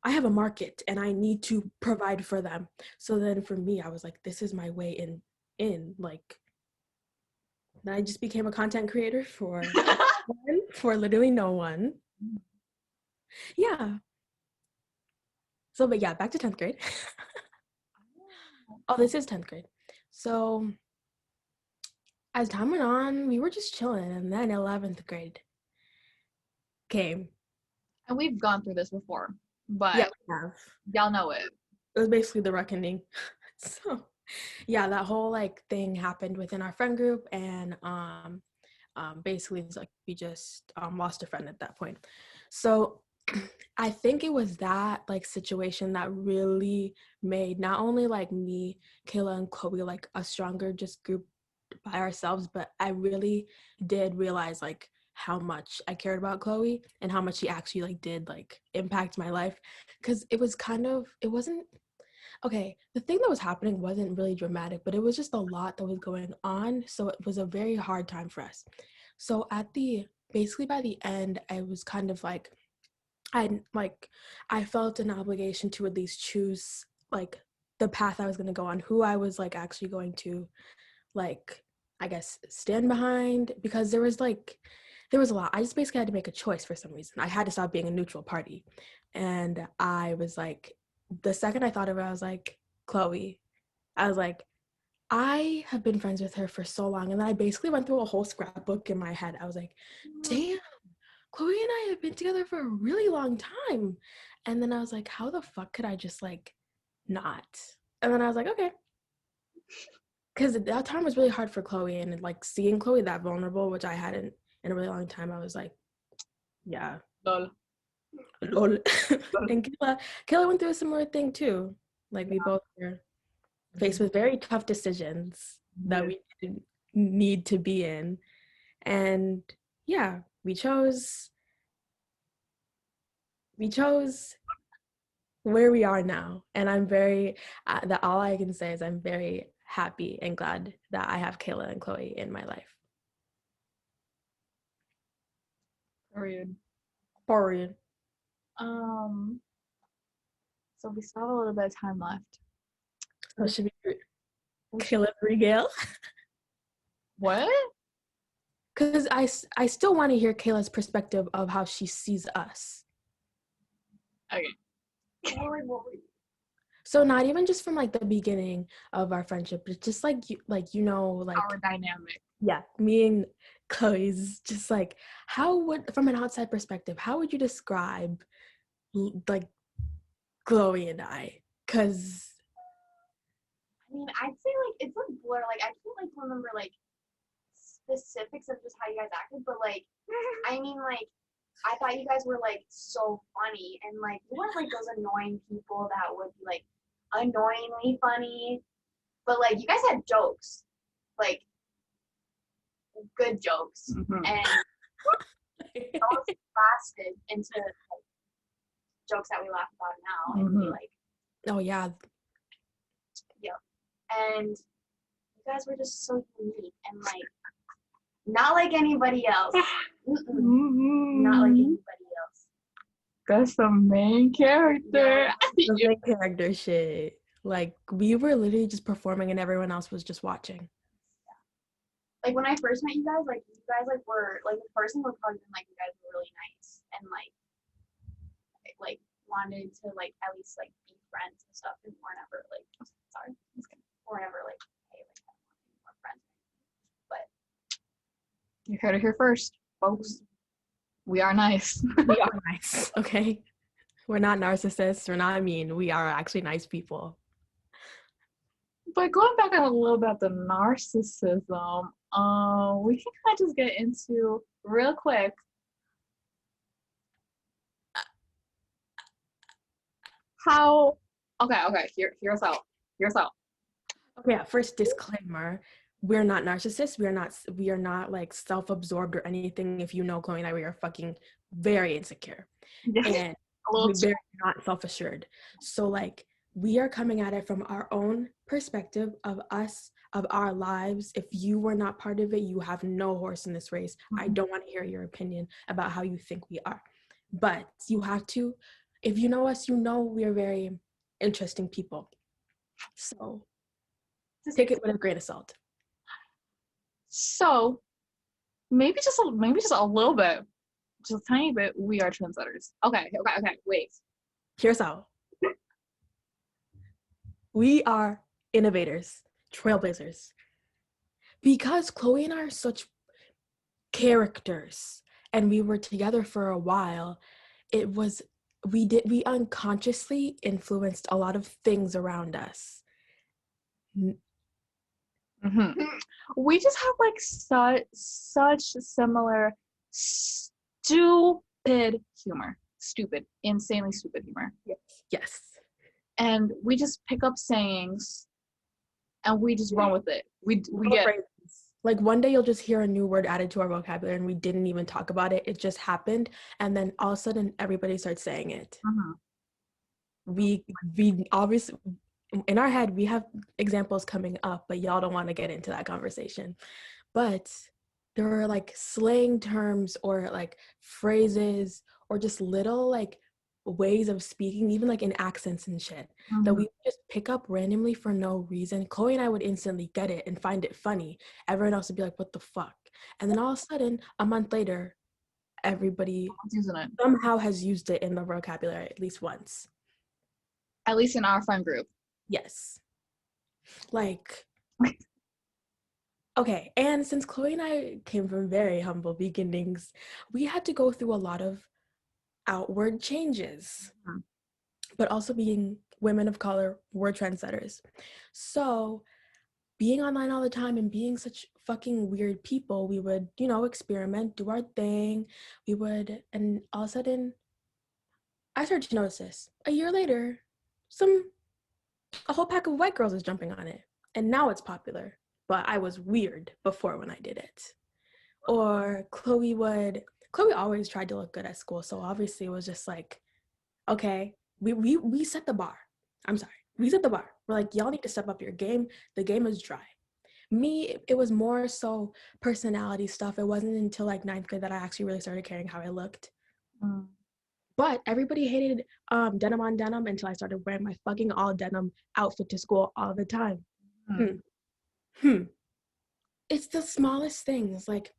I have a market and I need to provide for them. So then for me, I was like, this is my way in like, then I just became a content creator for literally no one. Yeah. So, but yeah, back to 10th grade. Oh, this is 10th grade. So as time went on, we were just chilling, and then 11th grade came. And we've gone through this before, but Yeah, we have. y'all know it. It was basically the reckoning. So yeah, that whole like thing happened within our friend group, and basically it's like we just lost a friend at that point. So I think it was that like situation that really made not only like me, Kayla, and Chloe like a stronger just group by ourselves, but I really did realize like how much I cared about Chloe and how much she actually like did like impact my life. Because it wasn't okay, the thing that was happening wasn't really dramatic, but it was just a lot that was going on. So it was a very hard time for us. So at the basically by the end, I was kind of like, I felt an obligation to at least choose like the path I was going to go on, who I was like actually going to like, I guess, stand behind, because there was a lot. I just basically had to make a choice for some reason. I had to stop being a neutral party. And I was like, the second I thought of it, I was like, Chloe. I was like, I have been friends with her for so long. And then I basically went through a whole scrapbook in my head. I was like, damn, Chloe and I have been together for a really long time. And then I was like, how the fuck could I just like not? And then I was like, okay. Because that time was really hard for Chloe, and like seeing Chloe that vulnerable, which I hadn't in a really long time, I was like, yeah. Lol. Lol. And Kayla went through a similar thing too. Like we both were faced with very tough decisions that we didn't need to be in. And yeah, we chose where we are now. And I'm very, that all I can say is I'm very happy and glad that I have Kayla and Chloe in my life. Period. Period. So we still have a little bit of time left. So should we Kayla regale? What? Because I still want to hear Kayla's perspective of how she sees us. Okay. So not even just from like the beginning of our friendship, but just like like Our dynamic. Yeah, me and Chloe's just like, from an outside perspective, how would you describe like Chloe and I? Because I mean, I'd say like it's a blur. Like I can't like remember like specifics of just how you guys acted, but like I mean like I thought you guys were like so funny, and like you weren't like those annoying people that would be like annoyingly funny, but like you guys had jokes, like good jokes, and those lasted into like, jokes that we laugh about now, and we like, oh yeah, and you guys were just so unique and like not like anybody else. Not like anybody else. That's the main character. The main character shit. Like we were literally just performing and everyone else was just watching. Like when I first met you guys like were like the person would probably been like you guys were really nice and like wanted to like at least like be friends and stuff, and weren't ever like weren't ever like, hey, like I want to be more friends. But You heard it here first, folks. We are nice. We are nice, okay? We're not narcissists. We're not mean. We are actually nice people. But going back on a little bit of the narcissism, we can kind of just get into real quick. How? Okay. Here's out. Okay, yeah, first disclaimer. We're not narcissists. We are not like self-absorbed or anything. If you know Chloe and I, we are fucking very insecure. And we're very not self-assured. So like we are coming at it from our own perspective of us, of our lives. If you were not part of it, you have no horse in this race. I don't want to hear your opinion about how you think we are. But you have to, if you know us, you know we are very interesting people. So take it with a grain of salt. So maybe just a little bit, just a tiny bit. We are trendsetters. Okay. Wait. Here's how. We are innovators, trailblazers. Because Chloe and I are such characters, and we were together for a while, we unconsciously influenced a lot of things around us. We just have like such similar stupid humor. Insanely stupid humor. Yes. And we just pick up sayings and we just run with it. We get phrases. Like one day you'll just hear a new word added to our vocabulary and we didn't even talk about it. It just happened. And then all of a sudden everybody starts saying it. We obviously, in our head, we have examples coming up, but y'all don't want to get into that conversation. But there were like slang terms or like phrases or just little like ways of speaking, even like in accents and shit, that we would just pick up randomly for no reason. Chloe and I would instantly get it and find it funny. Everyone else would be like, what the fuck? And then all of a sudden, a month later, everybody using it. somehow has used it in the vocabulary at least once. At least in our friend group. Yes. Like, okay, and since Chloe and I came from very humble beginnings, we had to go through a lot of outward changes. But also being women of color, we're trendsetters. So being online all the time and being such fucking weird people, we would, you know, experiment, do our thing. We would, and all of a sudden, I started to notice this. A year later, a whole pack of white girls is jumping on it. And now it's popular. But I was weird before when I did it. Or Chloe always tried to look good at school. So obviously it was just like, okay, we set the bar. I'm sorry. We set the bar. We're like, y'all need to step up your game. The game is dry. Me, it was more so personality stuff. It wasn't until like 9th grade that I actually really started caring how I looked. But everybody hated denim on denim until I started wearing my fucking all denim outfit to school all the time. It's the smallest things like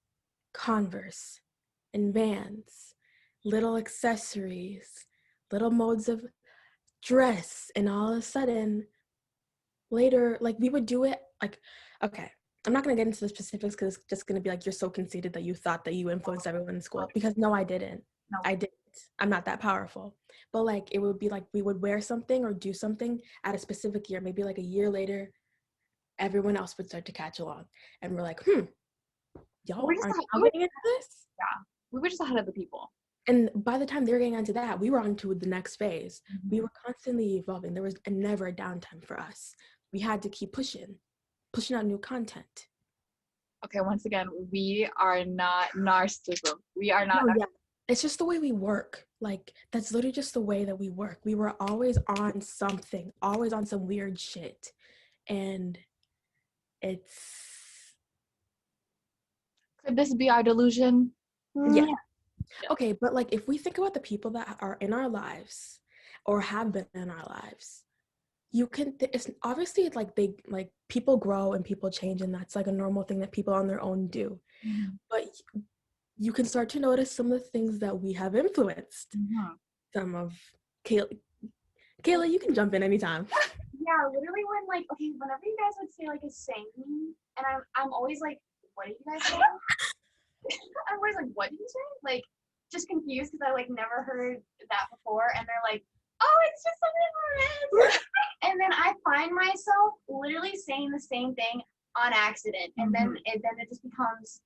Converse and Vans, little accessories, little modes of dress, and all of a sudden later, like we would do it like, okay, I'm not going to get into the specifics because it's just going to be like, you're so conceited that you thought that you influenced everyone in school, because no, I didn't. No. I didn't. I'm not that powerful. But like, it would be like, we would wear something or do something at a specific year, maybe like a year later, everyone else would start to catch along. And we're like, y'all aren't getting into this? Yeah, we were just ahead of the people. And by the time they were getting onto that, we were on to the next phase. We were constantly evolving. There was never a downtime for us. We had to keep pushing out new content. Okay, once again, we are not narcissism. We are not. No, yeah. It's just the way we work. Like, that's literally just the way that we work. We were always on something, always on some weird shit. And it's... Could this be our delusion? Yeah. Okay, but like, if we think about the people that are in our lives or have been in our lives, you can, it's obviously like people grow and people change, and that's like a normal thing that people on their own do. But you can start to notice some of the things that we have influenced. Some of Kayla, you can jump in anytime. Yeah, literally when like, okay, whenever you guys would say like a saying, and I'm always like, what did you guys say? I'm always like, what did you say? Like, just confused because I like never heard that before, and they're like, oh, it's just something like this. And then I find myself literally saying the same thing on accident, and then it just becomes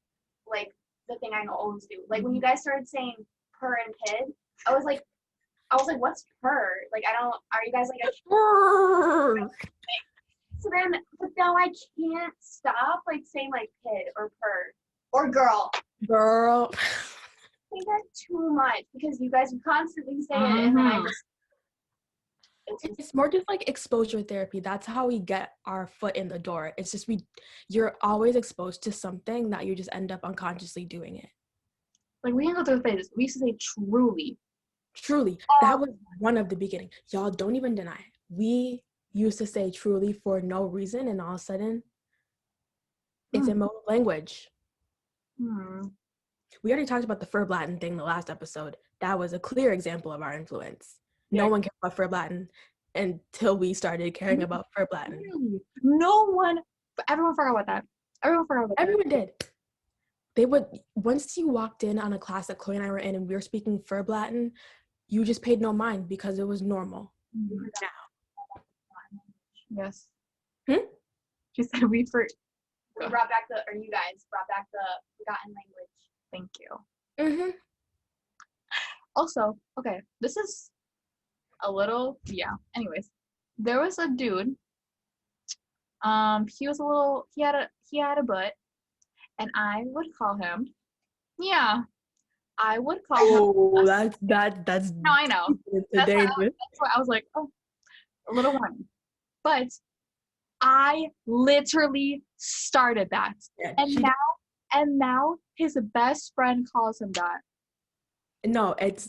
like the thing I always do. Like when you guys started saying "per" and "kid," I was like, what's "per"? Like are you guys like a So then, but now I can't stop like saying like "kid" or "per" or "girl." Girl. I think that's too much because you guys would constantly say it, and then I just. It's more just like exposure therapy. That's how we get our foot in the door. It's just you're always exposed to something that you just end up unconsciously doing it. Like we can go through the phases. We used to say truly. That was one of the beginning. Y'all don't even deny it. We used to say truly for no reason, and all of a sudden it's in mode language. We already talked about the Furblatten thing the last episode. That was a clear example of our influence. No one cared about Furblatten until we started caring about Furblatten. Everyone forgot about that. Everyone did. They would, once you walked in on a class that Chloe and I were in and we were speaking Furblatten, you just paid no mind because it was normal. Now. Yes. She said you guys brought back the forgotten language. Thank you. Also, okay, this is a little, anyways, there was a dude, he had a butt, and I would call him, Oh, that's no, I know, that's why I was like, oh, a little one, but I literally started that, and And now his best friend calls him that. No, it's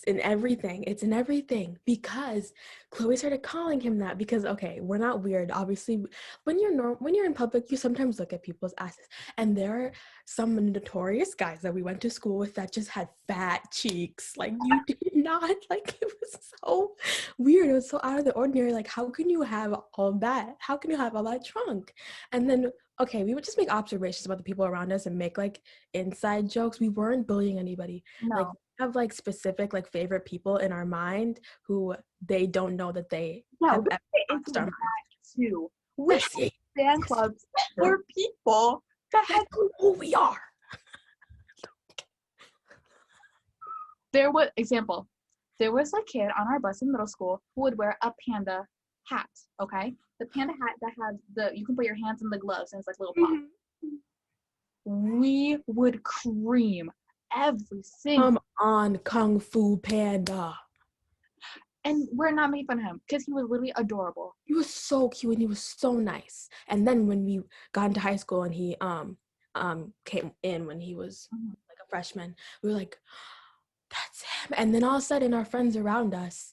in everything. It's in everything because Chloe started calling him that because okay, we're not weird. Obviously, when you're in public, you sometimes look at people's asses, and there are some notorious guys that we went to school with that just had fat cheeks. Like you did not like it was so weird. It was so out of the ordinary. Like how can you have all that? How can you have all that trunk? And then okay, we would just make observations about the people around us and make like inside jokes. We weren't bullying anybody. No. Like have like specific like favorite people in our mind who they don't know that they have we ever get into crossed our that mind. too. We Yes, had fan clubs for people that had. that's who we are. There was a kid on our bus in middle school who would wear a panda hat. Okay, the panda hat that had you can put your hands in the gloves and it's like little pop. We would cream every single. Come on, Kung Fu Panda. And we're not making fun of him because he was literally adorable. He was so cute and he was so nice. And then when we got into high school and he came in when he was like a freshman, we were like, that's him. And then all of a sudden our friends around us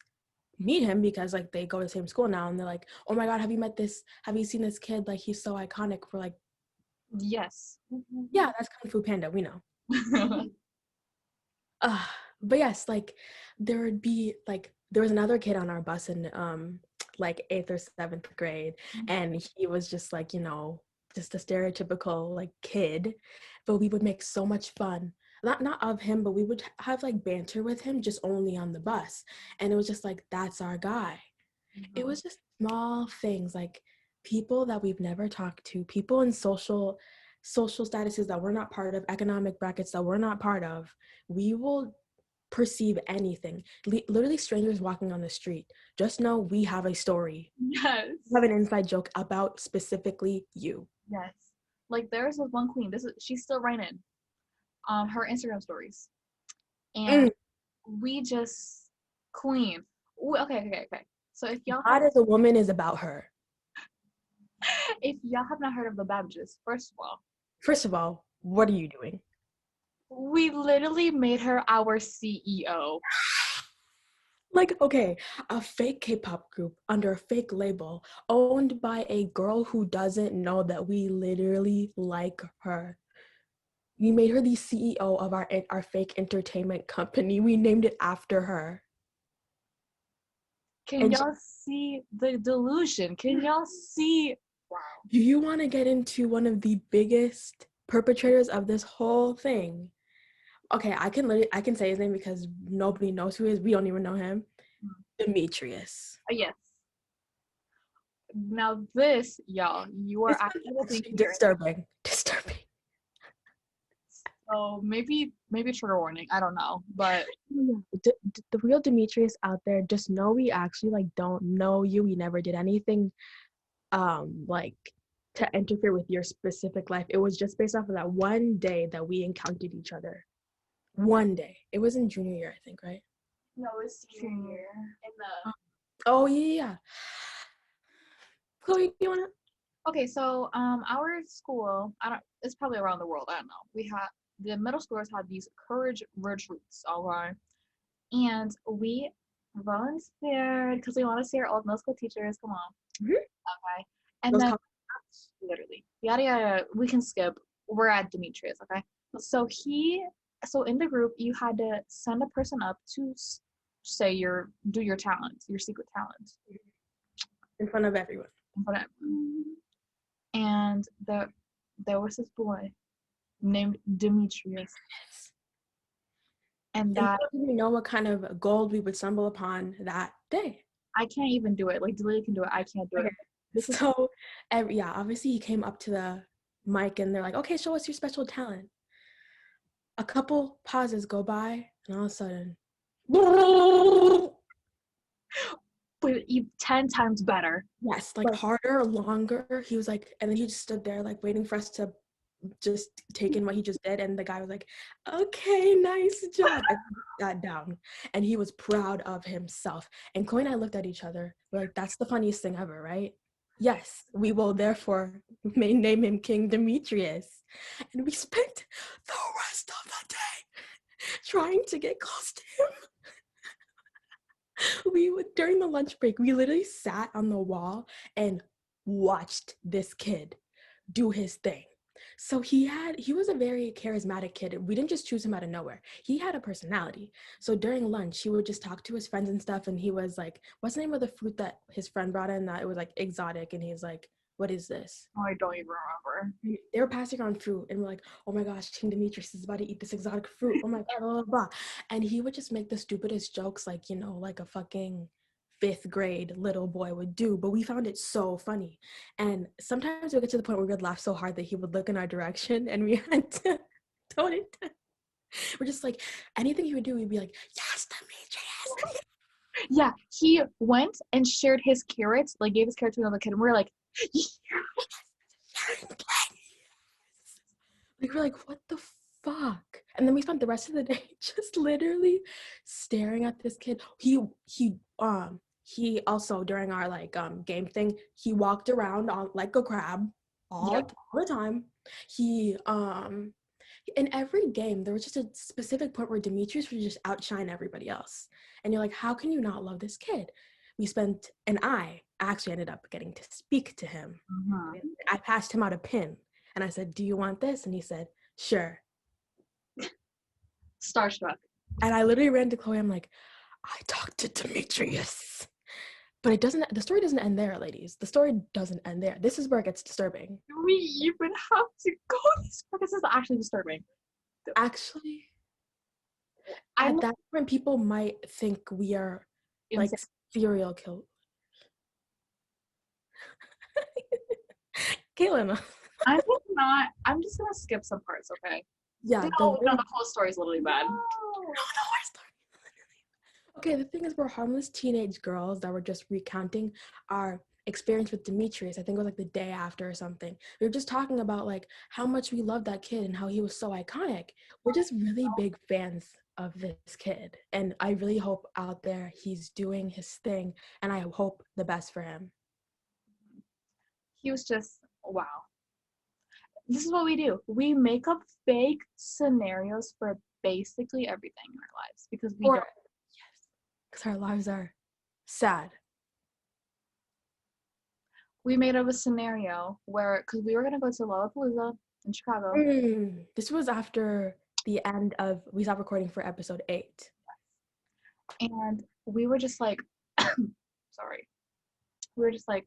meet him because like they go to the same school now and they're like, oh my god, have you seen this kid? Like he's so iconic for like. Yes. Yeah, that's Kung Fu Panda, we know. But yes, like there was another kid on our bus in like 8th or 7th grade, and he was just like, just a stereotypical like kid, but we would make so much fun, not of him, but we would have like banter with him just only on the bus, and it was just like, that's our guy. It was just small things, like people that we've never talked to, people in social statuses that we're not part of, economic brackets that we're not part of. We will perceive anything. Literally strangers walking on the street. Just know we have a story. Yes. We have an inside joke about specifically you. Yes. Like there's this one queen. She's still writing her Instagram stories. And we just queen. Ooh, okay. So if y'all God as a woman is about her. If y'all have not heard of the Babbages, first of all, what are you doing? We literally made her our CEO. Like, okay, a fake K-pop group under a fake label owned by a girl who doesn't know that we literally like her. We made her the CEO of our fake entertainment company. We named it after her. Can y'all see the delusion? Can y'all see? Wow. Do you want to get into one of the biggest perpetrators of this whole thing? Okay, I can say his name because nobody knows who he is. We don't even know him. Demetrius. Yes. Now this, y'all, you are actually disturbing. So maybe trigger warning. I don't know, but the real Demetrius out there, just know we actually like don't know you. We never did anything like to interfere with your specific life. It was just based off of that one day that we encountered each other. One day. It was in junior year, I think, right? No, it was senior year in the. Oh yeah. Chloe, you wanna? Okay, so our school, it's probably around the world. I don't know. The middle schoolers had these courage retreats, all right, and we volunteered because we want to see our old middle school teachers. Come on. Okay, and then literally yada yada. We can skip. We're at Demetrius. Okay, so in the group you had to send a person up to say do your talent, your secret talent, in front of everyone. And there was this boy named Demetrius, and that we know what kind of gold we would stumble upon that day. I can't even do it. Like Delia can do it. I can't do it. So obviously he came up to the mic and they're like, okay, show us your special talent. A couple pauses go by and all of a sudden but 10 times better. Yes, like harder, longer. He was like, and then he just stood there like waiting for us to just take in what he just did, and the guy was like, okay, nice job, and he got down and he was proud of himself. And Chloe and I looked at each other, we're like, that's the funniest thing ever, right? Yes, we will therefore name him King Demetrius. And we spent the rest of the day trying to get close to him. We would, during the lunch break, we literally sat on the wall and watched this kid do his thing. So he was a very charismatic kid. We didn't just choose him out of nowhere. He had a personality. So during lunch, he would just talk to his friends and stuff. And he was like, what's the name of the fruit that his friend brought in that it was like exotic? And he's like, what is this? Oh, I don't even remember. They were passing on fruit and we're like, oh my gosh, King Demetrius is about to eat this exotic fruit. Oh my God, blah, blah, blah. And he would just make the stupidest jokes like, you know, like a fucking 5th grade little boy would do, but we found it so funny. And sometimes we would get to the point where we would laugh so hard that he would look in our direction and we had to tone it down. We're just like, anything he would do, we'd be like, yes, Demetrius. Yeah, he went and shared his carrots, like gave his carrot to another kid, and we were like, Like, we're like, what the fuck? And then we spent the rest of the day just literally staring at this kid. He also, during our like game thing, he walked around on like a crab all the time. He in every game there was just a specific point where Demetrius would just outshine everybody else. And you're like, how can you not love this kid? I actually ended up getting to speak to him. I passed him out a pin and I said, do you want this? And he said, sure. starstruck. And I literally ran to Chloe. I'm like, I talked to Demetrius. But the story doesn't end there, ladies. The story doesn't end there. This is where it gets disturbing. Do we even have to go this far? This is actually disturbing. Actually, at that point, people might think we are like serial killers. Kayla. I think not. I'm just gonna skip some parts, okay? Yeah. No, the whole story is literally bad. No, our story. Okay, the thing is, we're harmless teenage girls that were just recounting our experience with Demetrius. I think it was like the day after or something. We were just talking about like how much we loved that kid and how he was so iconic. We're just really big fans of this kid. And I really hope out there he's doing his thing. And I hope the best for him. He was just, wow. This is what we do. We make up fake scenarios for basically everything in our lives because we don't. Yes, because our lives are sad. We made up a scenario where, because we were going to go to Lollapalooza in Chicago. This was after the end of, we stopped recording for episode 8. And we were just like, sorry. We were just like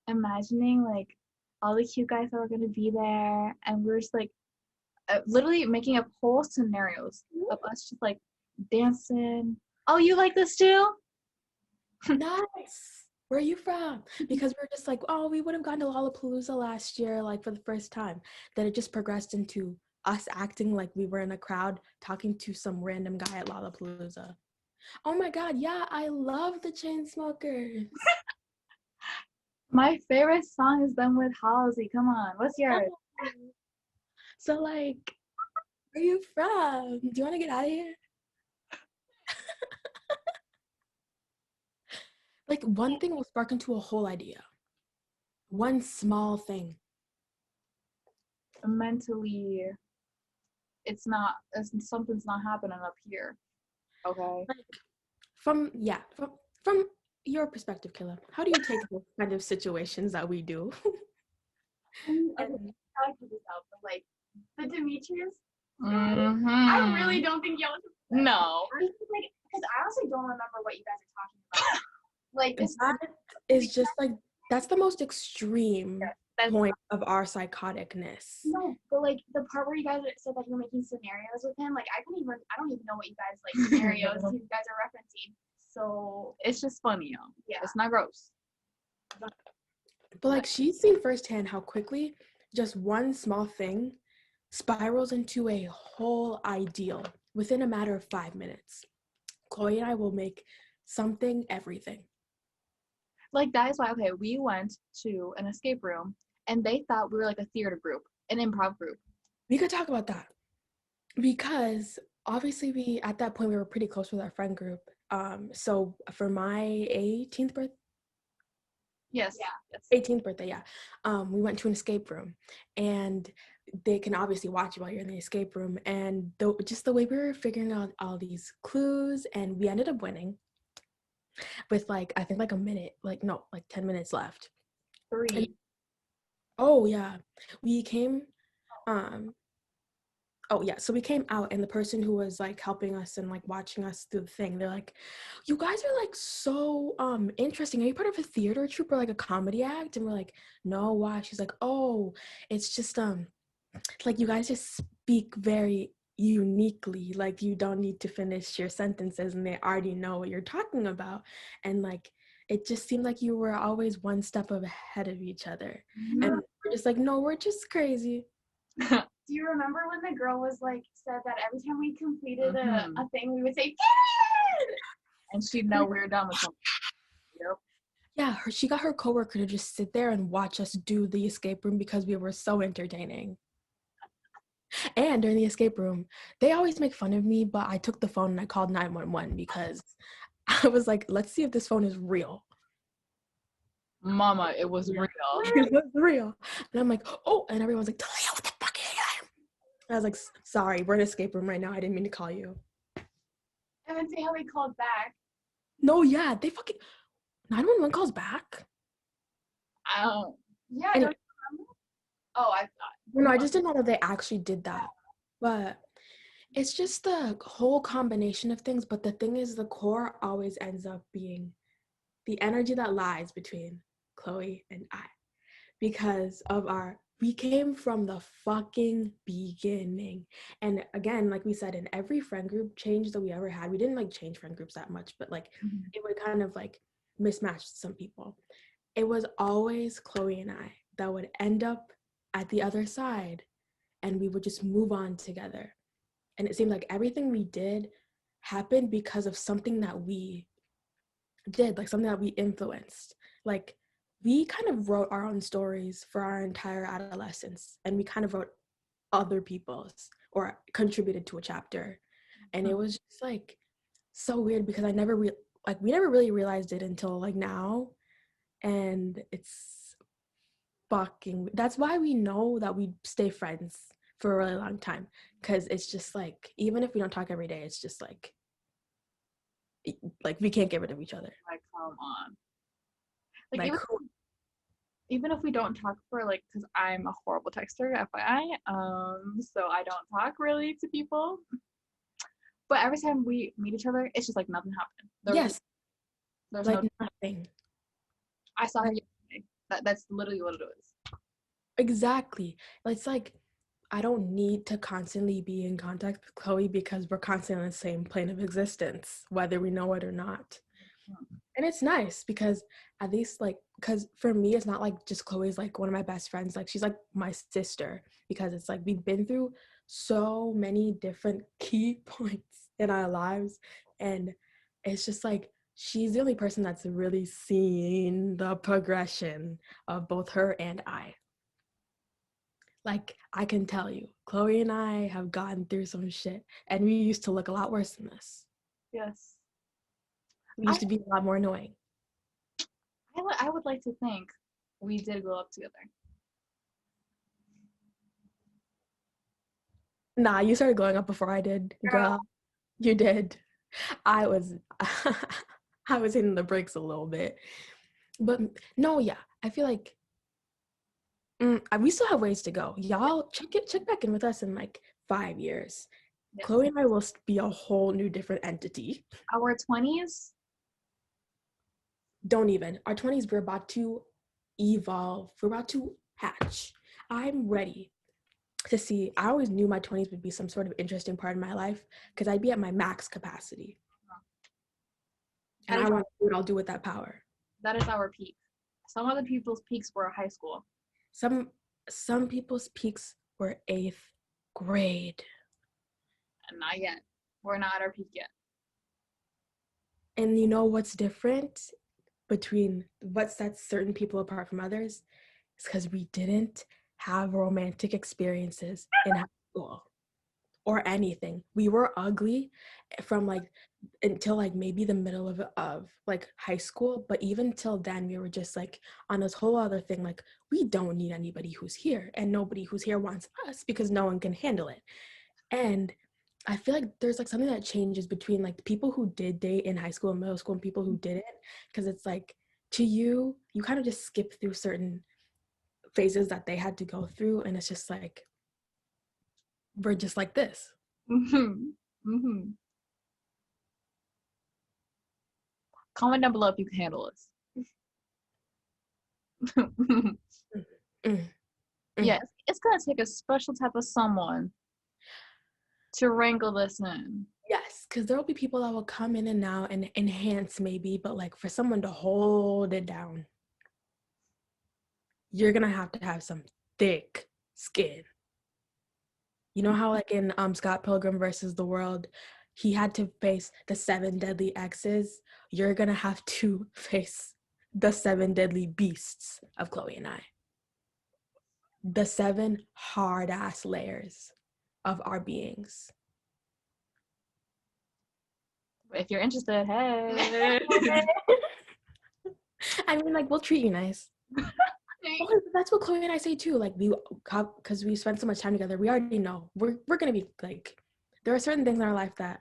imagining like all the cute guys that were going to be there. And we were just like literally making up whole scenarios of us just like dancing. Oh, you like this too? Nice. Where are you from? Because we're just like, oh, we would have gone to Lollapalooza last year, like for the first time. Then it just progressed into us acting like we were in a crowd talking to some random guy at Lollapalooza. Oh my God, yeah, I love the Chainsmokers. My favorite song is them with Halsey. Come on, what's yours? So like, where are you from? Do you want to get out of here? Like one thing will spark into a whole idea. One small thing. Mentally, something's not happening up here. Okay. Like, from your perspective, Kayla, how do you take those kind of situations that we do? Okay, I like to this out, but like the Demetrius, Mm-hmm. I really don't think y'all should. No. Like, because I honestly don't remember what you guys are talking about. Like this That is just like, that's the most extreme point of our psychoticness. No, but like the part where you guys said that you're making scenarios with him, like I don't even know what you guys like scenarios you guys are referencing. So It's just funny, yeah. It's not gross. But like she's seen firsthand how quickly just one small thing spirals into a whole ideal within a matter of 5 minutes. Chloe and I will make something everything. Like that is why, okay, we went to an escape room and they thought we were like a theater group, an improv group. We could talk about that because obviously at that point we were pretty close with our friend group. So for my 18th birthday, Yes. Yeah. Yes. 18th birthday, yeah. We went to an escape room, and they can obviously watch you while you're in the escape room. And just the way we were figuring out all these clues, and we ended up winning with like, I think like a minute, like no, like 10 minutes left. 3. And, oh yeah, we came, oh yeah, so we came out, and the person who was like helping us and like watching us through the thing, they're like, you guys are like so interesting. Are you part of a theater troupe or like a comedy act? And we're like, no, why? She's like, oh, it's just like you guys just speak very uniquely, like you don't need to finish your sentences and they already know what you're talking about. And like it just seemed like you were always one step ahead of each other. And we're just like, no, we're just crazy. Do you remember when the girl was like, said that every time we completed a thing, we would say, "Did it!" And she'd know we were done with something. Yep. Yeah, she got her coworker to just sit there and watch us do the escape room because we were so entertaining. And during the escape room, they always make fun of me, but I took the phone and I called 911 because I was like, let's see if this phone is real. Mama, it was real. It was real. And I'm like, oh, and everyone's like, Talia, what the fuck is that? I was like, sorry, we're in an escape room right now. I didn't mean to call you. And then say how we called back. No, yeah, they fucking 911 calls back. I don't. Yeah, And- don't you remember? Oh, I thought. No, I just didn't know that they actually did that. But it's just the whole combination of things. But the thing is, the core always ends up being the energy that lies between Chloe and I. Because of we came from the fucking beginning. And again, like we said, in every friend group change that we ever had, we didn't like change friend groups that much, but like it would kind of like mismatch some people. It was always Chloe and I that would end up at the other side, and we would just move on together. And it seemed like everything we did happened because of something that we did, like something that we influenced. Like we kind of wrote our own stories for our entire adolescence, and we kind of wrote other people's or contributed to a chapter. And it was just like so weird because we never really realized it until like now. And it's that's why we know that we stay friends for a really long time, because it's just like, even if we don't talk every day, it's just like we can't get rid of each other. Like, come on. Like even if we don't talk for like, because I'm a horrible texter, FYI, so I don't talk really to people. But every time we meet each other, it's just like nothing happened. yes, there's like no. nothing. I saw her yesterday. That's literally what it is. Exactly. It's like I don't need to constantly be in contact with Chloe because we're constantly on the same plane of existence, whether we know it or not. And it's nice because at least like, because for me, it's not like just Chloe's like one of my best friends. Like she's like my sister, because it's like we've been through so many different key points in our lives. And it's just like, she's the only person that's really seen the progression of both her and I. Like, I can tell you, Chloe and I have gone through some shit, and we used to look a lot worse than this. Yes. We used to be a lot more annoying. I would like to think we did grow up together. Nah, you started growing up before I did, girl. You did. I was hitting the brakes a little bit. But no, yeah, I feel like we still have ways to go. Y'all check back in with us in like 5 years. Yes. Chloe and I will be a whole new different entity. Our 20s? Don't even. Our 20s, we're about to evolve. We're about to hatch. I'm ready to see. I always knew my 20s would be some sort of interesting part of my life because I'd be at my max capacity. And I want to do what I'll do with that power. That is our peak. Some other people's peaks were high school. Some people's peaks were 8th grade. And not yet. We're not at our peak yet. And you know what's different between what sets certain people apart from others? It's because we didn't have romantic experiences in high school. or anything. We were ugly from like until like maybe the middle of like high school, but even till then we were just like on this whole other thing, like we don't need anybody who's here, and nobody who's here wants us because no one can handle it. And I feel like there's like something that changes between like the people who did date in high school and middle school and people who didn't, because it's like to you kind of just skip through certain phases that they had to go through, and it's just like we're just like this. Comment down below if you can handle us. Yes, it's gonna take a special type of someone to wrangle this in. Yes, because there will be people that will come in and out and enhance maybe, but like for someone to hold it down, you're gonna have to have some thick skin. You know how like in Scott Pilgrim versus the World, he had to face the 7 deadly exes? You're gonna have to face the 7 deadly beasts of Chloe and I. The 7 hard ass layers of our beings. If you're interested, hey. I mean, like, we'll treat you nice. Well, that's what Chloe and I say too. Like, because we spent so much time together, we already know we're gonna be like, there are certain things in our life that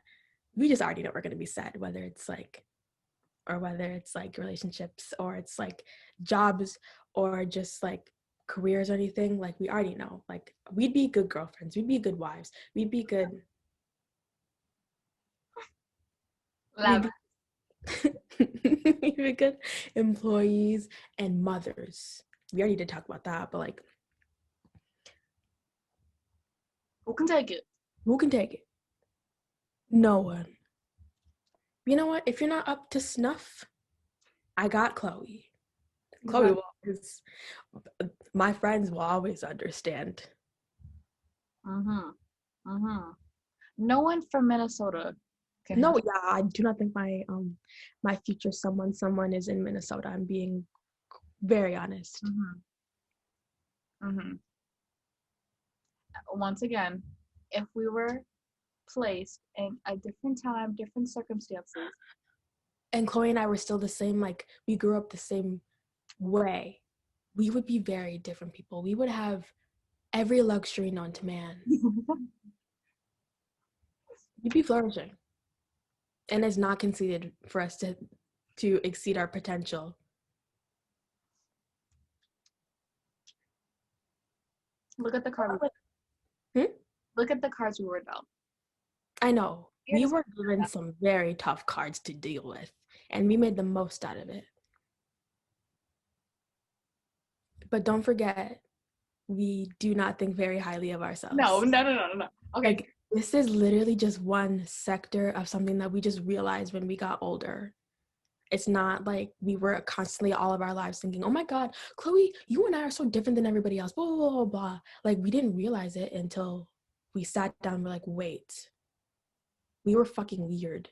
we just already know we're gonna be said, whether it's like relationships, or it's like jobs, or just like careers or anything. Like, we already know, like, we'd be good girlfriends, we'd be good wives, we'd be good. We'd be good employees and mothers. We already did talk about that, but like, who can take it? Who can take it? No one. You know what? If you're not up to snuff, I got Chloe. Chloe will always, my friends will always understand. No one from Minnesota can. No, yeah, I do not think my future someone is in Minnesota. I'm being very honest. Once again, if we were placed in a different time, different circumstances, and Chloe and I were still the same, like we grew up the same way, we would be very different people. We would have every luxury known to man. We'd be flourishing. And it's not conceded for us to exceed our potential. Look at the card. Look at the cards we were dealt. I know. We were given some very tough cards to deal with, and we made the most out of it. But don't forget, we do not think very highly of ourselves. No. Okay. Like, this is literally just one sector of something that we just realized when we got older. It's not like we were constantly all of our lives thinking, oh my God, Chloe, you and I are so different than everybody else, blah, blah, blah, blah. Like, we didn't realize it until we sat down and we're like, wait, we were fucking weird.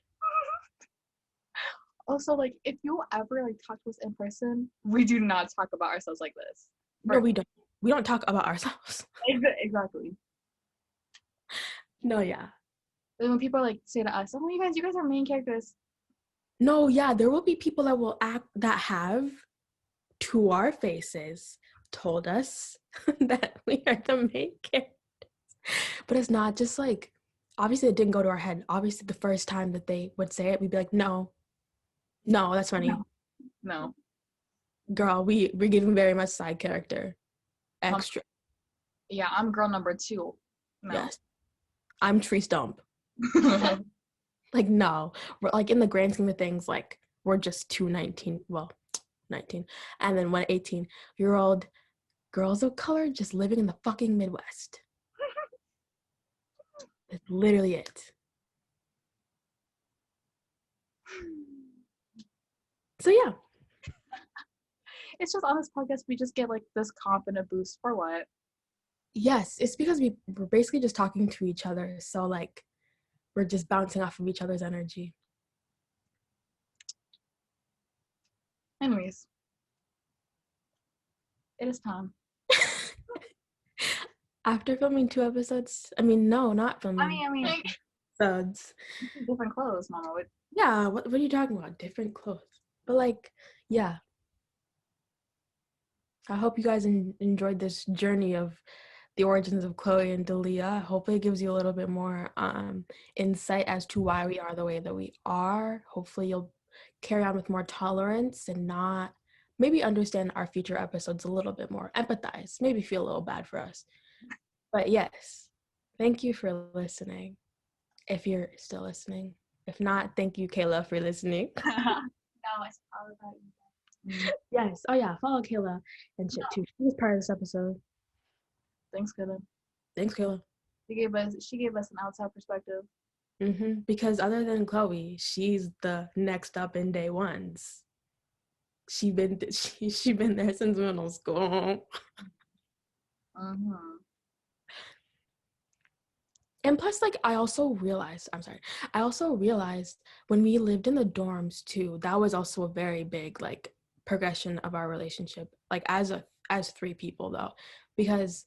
Also, like, if you ever like talk to us in person, we do not talk about ourselves like this. No, we don't. We don't talk about ourselves. Exactly. No, yeah. And when people like say to us, "Oh, you guys are main characters." No, yeah, there will be people that have, to our faces, told us that we are the main characters. But it's not just like, obviously it didn't go to our head. Obviously the first time that they would say it, we'd be like, no, that's funny. No. Girl, we're giving very much side character. Extra. Yeah, I'm girl number 2. No. Yes. I'm tree stump. Like, no. We're like, in the grand scheme of things, like, we're just 19, and then 18-year-old girls of color just living in the fucking Midwest. That's literally it. So yeah. It's just on this podcast we just get like this confident boost for what? Yes, it's because we're basically just talking to each other. So like, we're just bouncing off of each other's energy. Anyways, it is time. After filming 2 episodes, I mean, no, not filming. I mean, episodes. different clothes, Mama. Yeah, what are you talking about? Different clothes. But like, yeah. I hope you guys enjoyed this journey of the origins of Chloe and Dalia. Hopefully it gives you a little bit more insight as to why we are the way that we are. Hopefully you'll carry on with more tolerance and not maybe understand our future episodes a little bit more. Empathize, maybe feel a little bad for us. But yes, thank you for listening. If you're still listening. If not, thank you, Kayla, for listening. No, it's all about you. Yes. Oh yeah, follow Kayla and shit too. She was part of this episode. Thanks, Kayla. Thanks, Kayla. She gave us an outside perspective. Because other than Chloe, she's the next up in day ones. She been there since middle school. And plus, like, I also realized when we lived in the dorms too, that was also a very big like progression of our relationship, like as 3 people though, because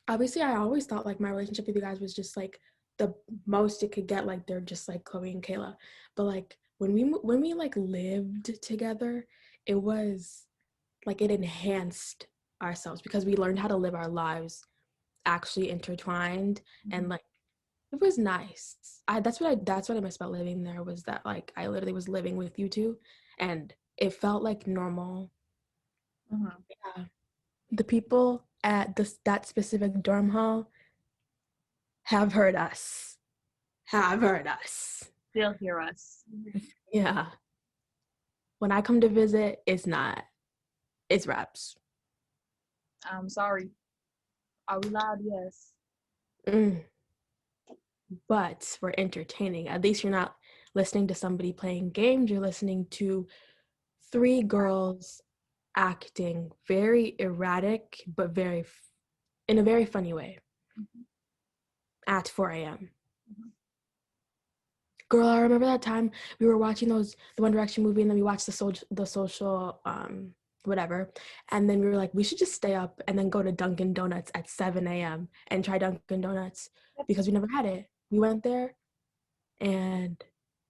obviously I always thought like my relationship with you guys was just like the most it could get, like they're just like Chloe and Kayla, but like when we like lived together, it was like it enhanced ourselves because we learned how to live our lives actually intertwined, and like it was nice. That's what I miss about living there, was that like I literally was living with you two and it felt like normal. Yeah. The people at that specific dorm hall have heard us. They'll hear us. Yeah. When I come to visit, it's raps. I'm sorry. Are we loud? Yes. But we're entertaining. At least you're not listening to somebody playing games. You're listening to 3 girls acting very erratic, but in a very funny way. At 4 a.m. Girl, I remember that time we were watching the One Direction movie, and then we watched the social whatever, and then we were like, we should just stay up and then go to Dunkin' Donuts at 7 a.m. and try Dunkin' Donuts because we never had it. We went there, and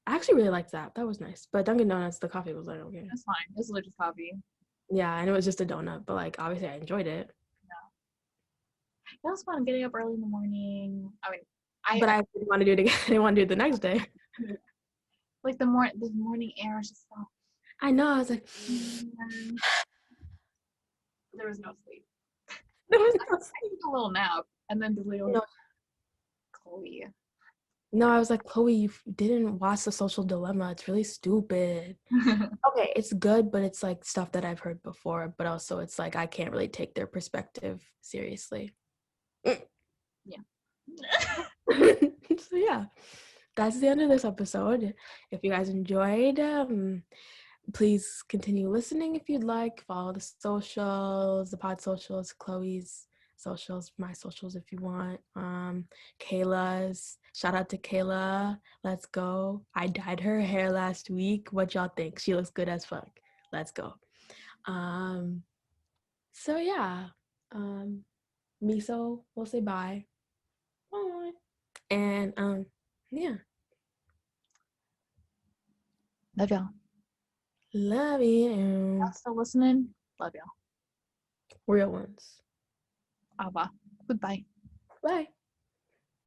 I actually really liked that. That was nice. But Dunkin' Donuts, the coffee was like, okay. That's fine. It's legit coffee. Yeah, and it was just a donut, but like obviously I enjoyed it. It was fun getting up early in the morning. I mean, I didn't want to do it again. I didn't want to do it the next day. Like the morning air is just so. I know. I was like, there was no sleep. there was no I took a little nap, and then Chloe. No, I was like, Chloe, you didn't watch The Social Dilemma. It's really stupid. Okay, it's good, but it's like stuff that I've heard before. But also, it's like I can't really take their perspective seriously. Yeah. So yeah, that's the end of this episode. If you guys enjoyed, please continue listening if you'd like. Follow the socials, the pod socials, Chloe's socials, my socials if you want. Kayla's, shout out to Kayla. Let's go. I dyed her hair last week. What y'all think? She looks good as fuck. Let's go. So yeah. Miso, we'll say bye. Bye. And yeah. Love y'all. Love you. Y'all still listening? Love y'all. Real ones. Ava. Goodbye. Bye.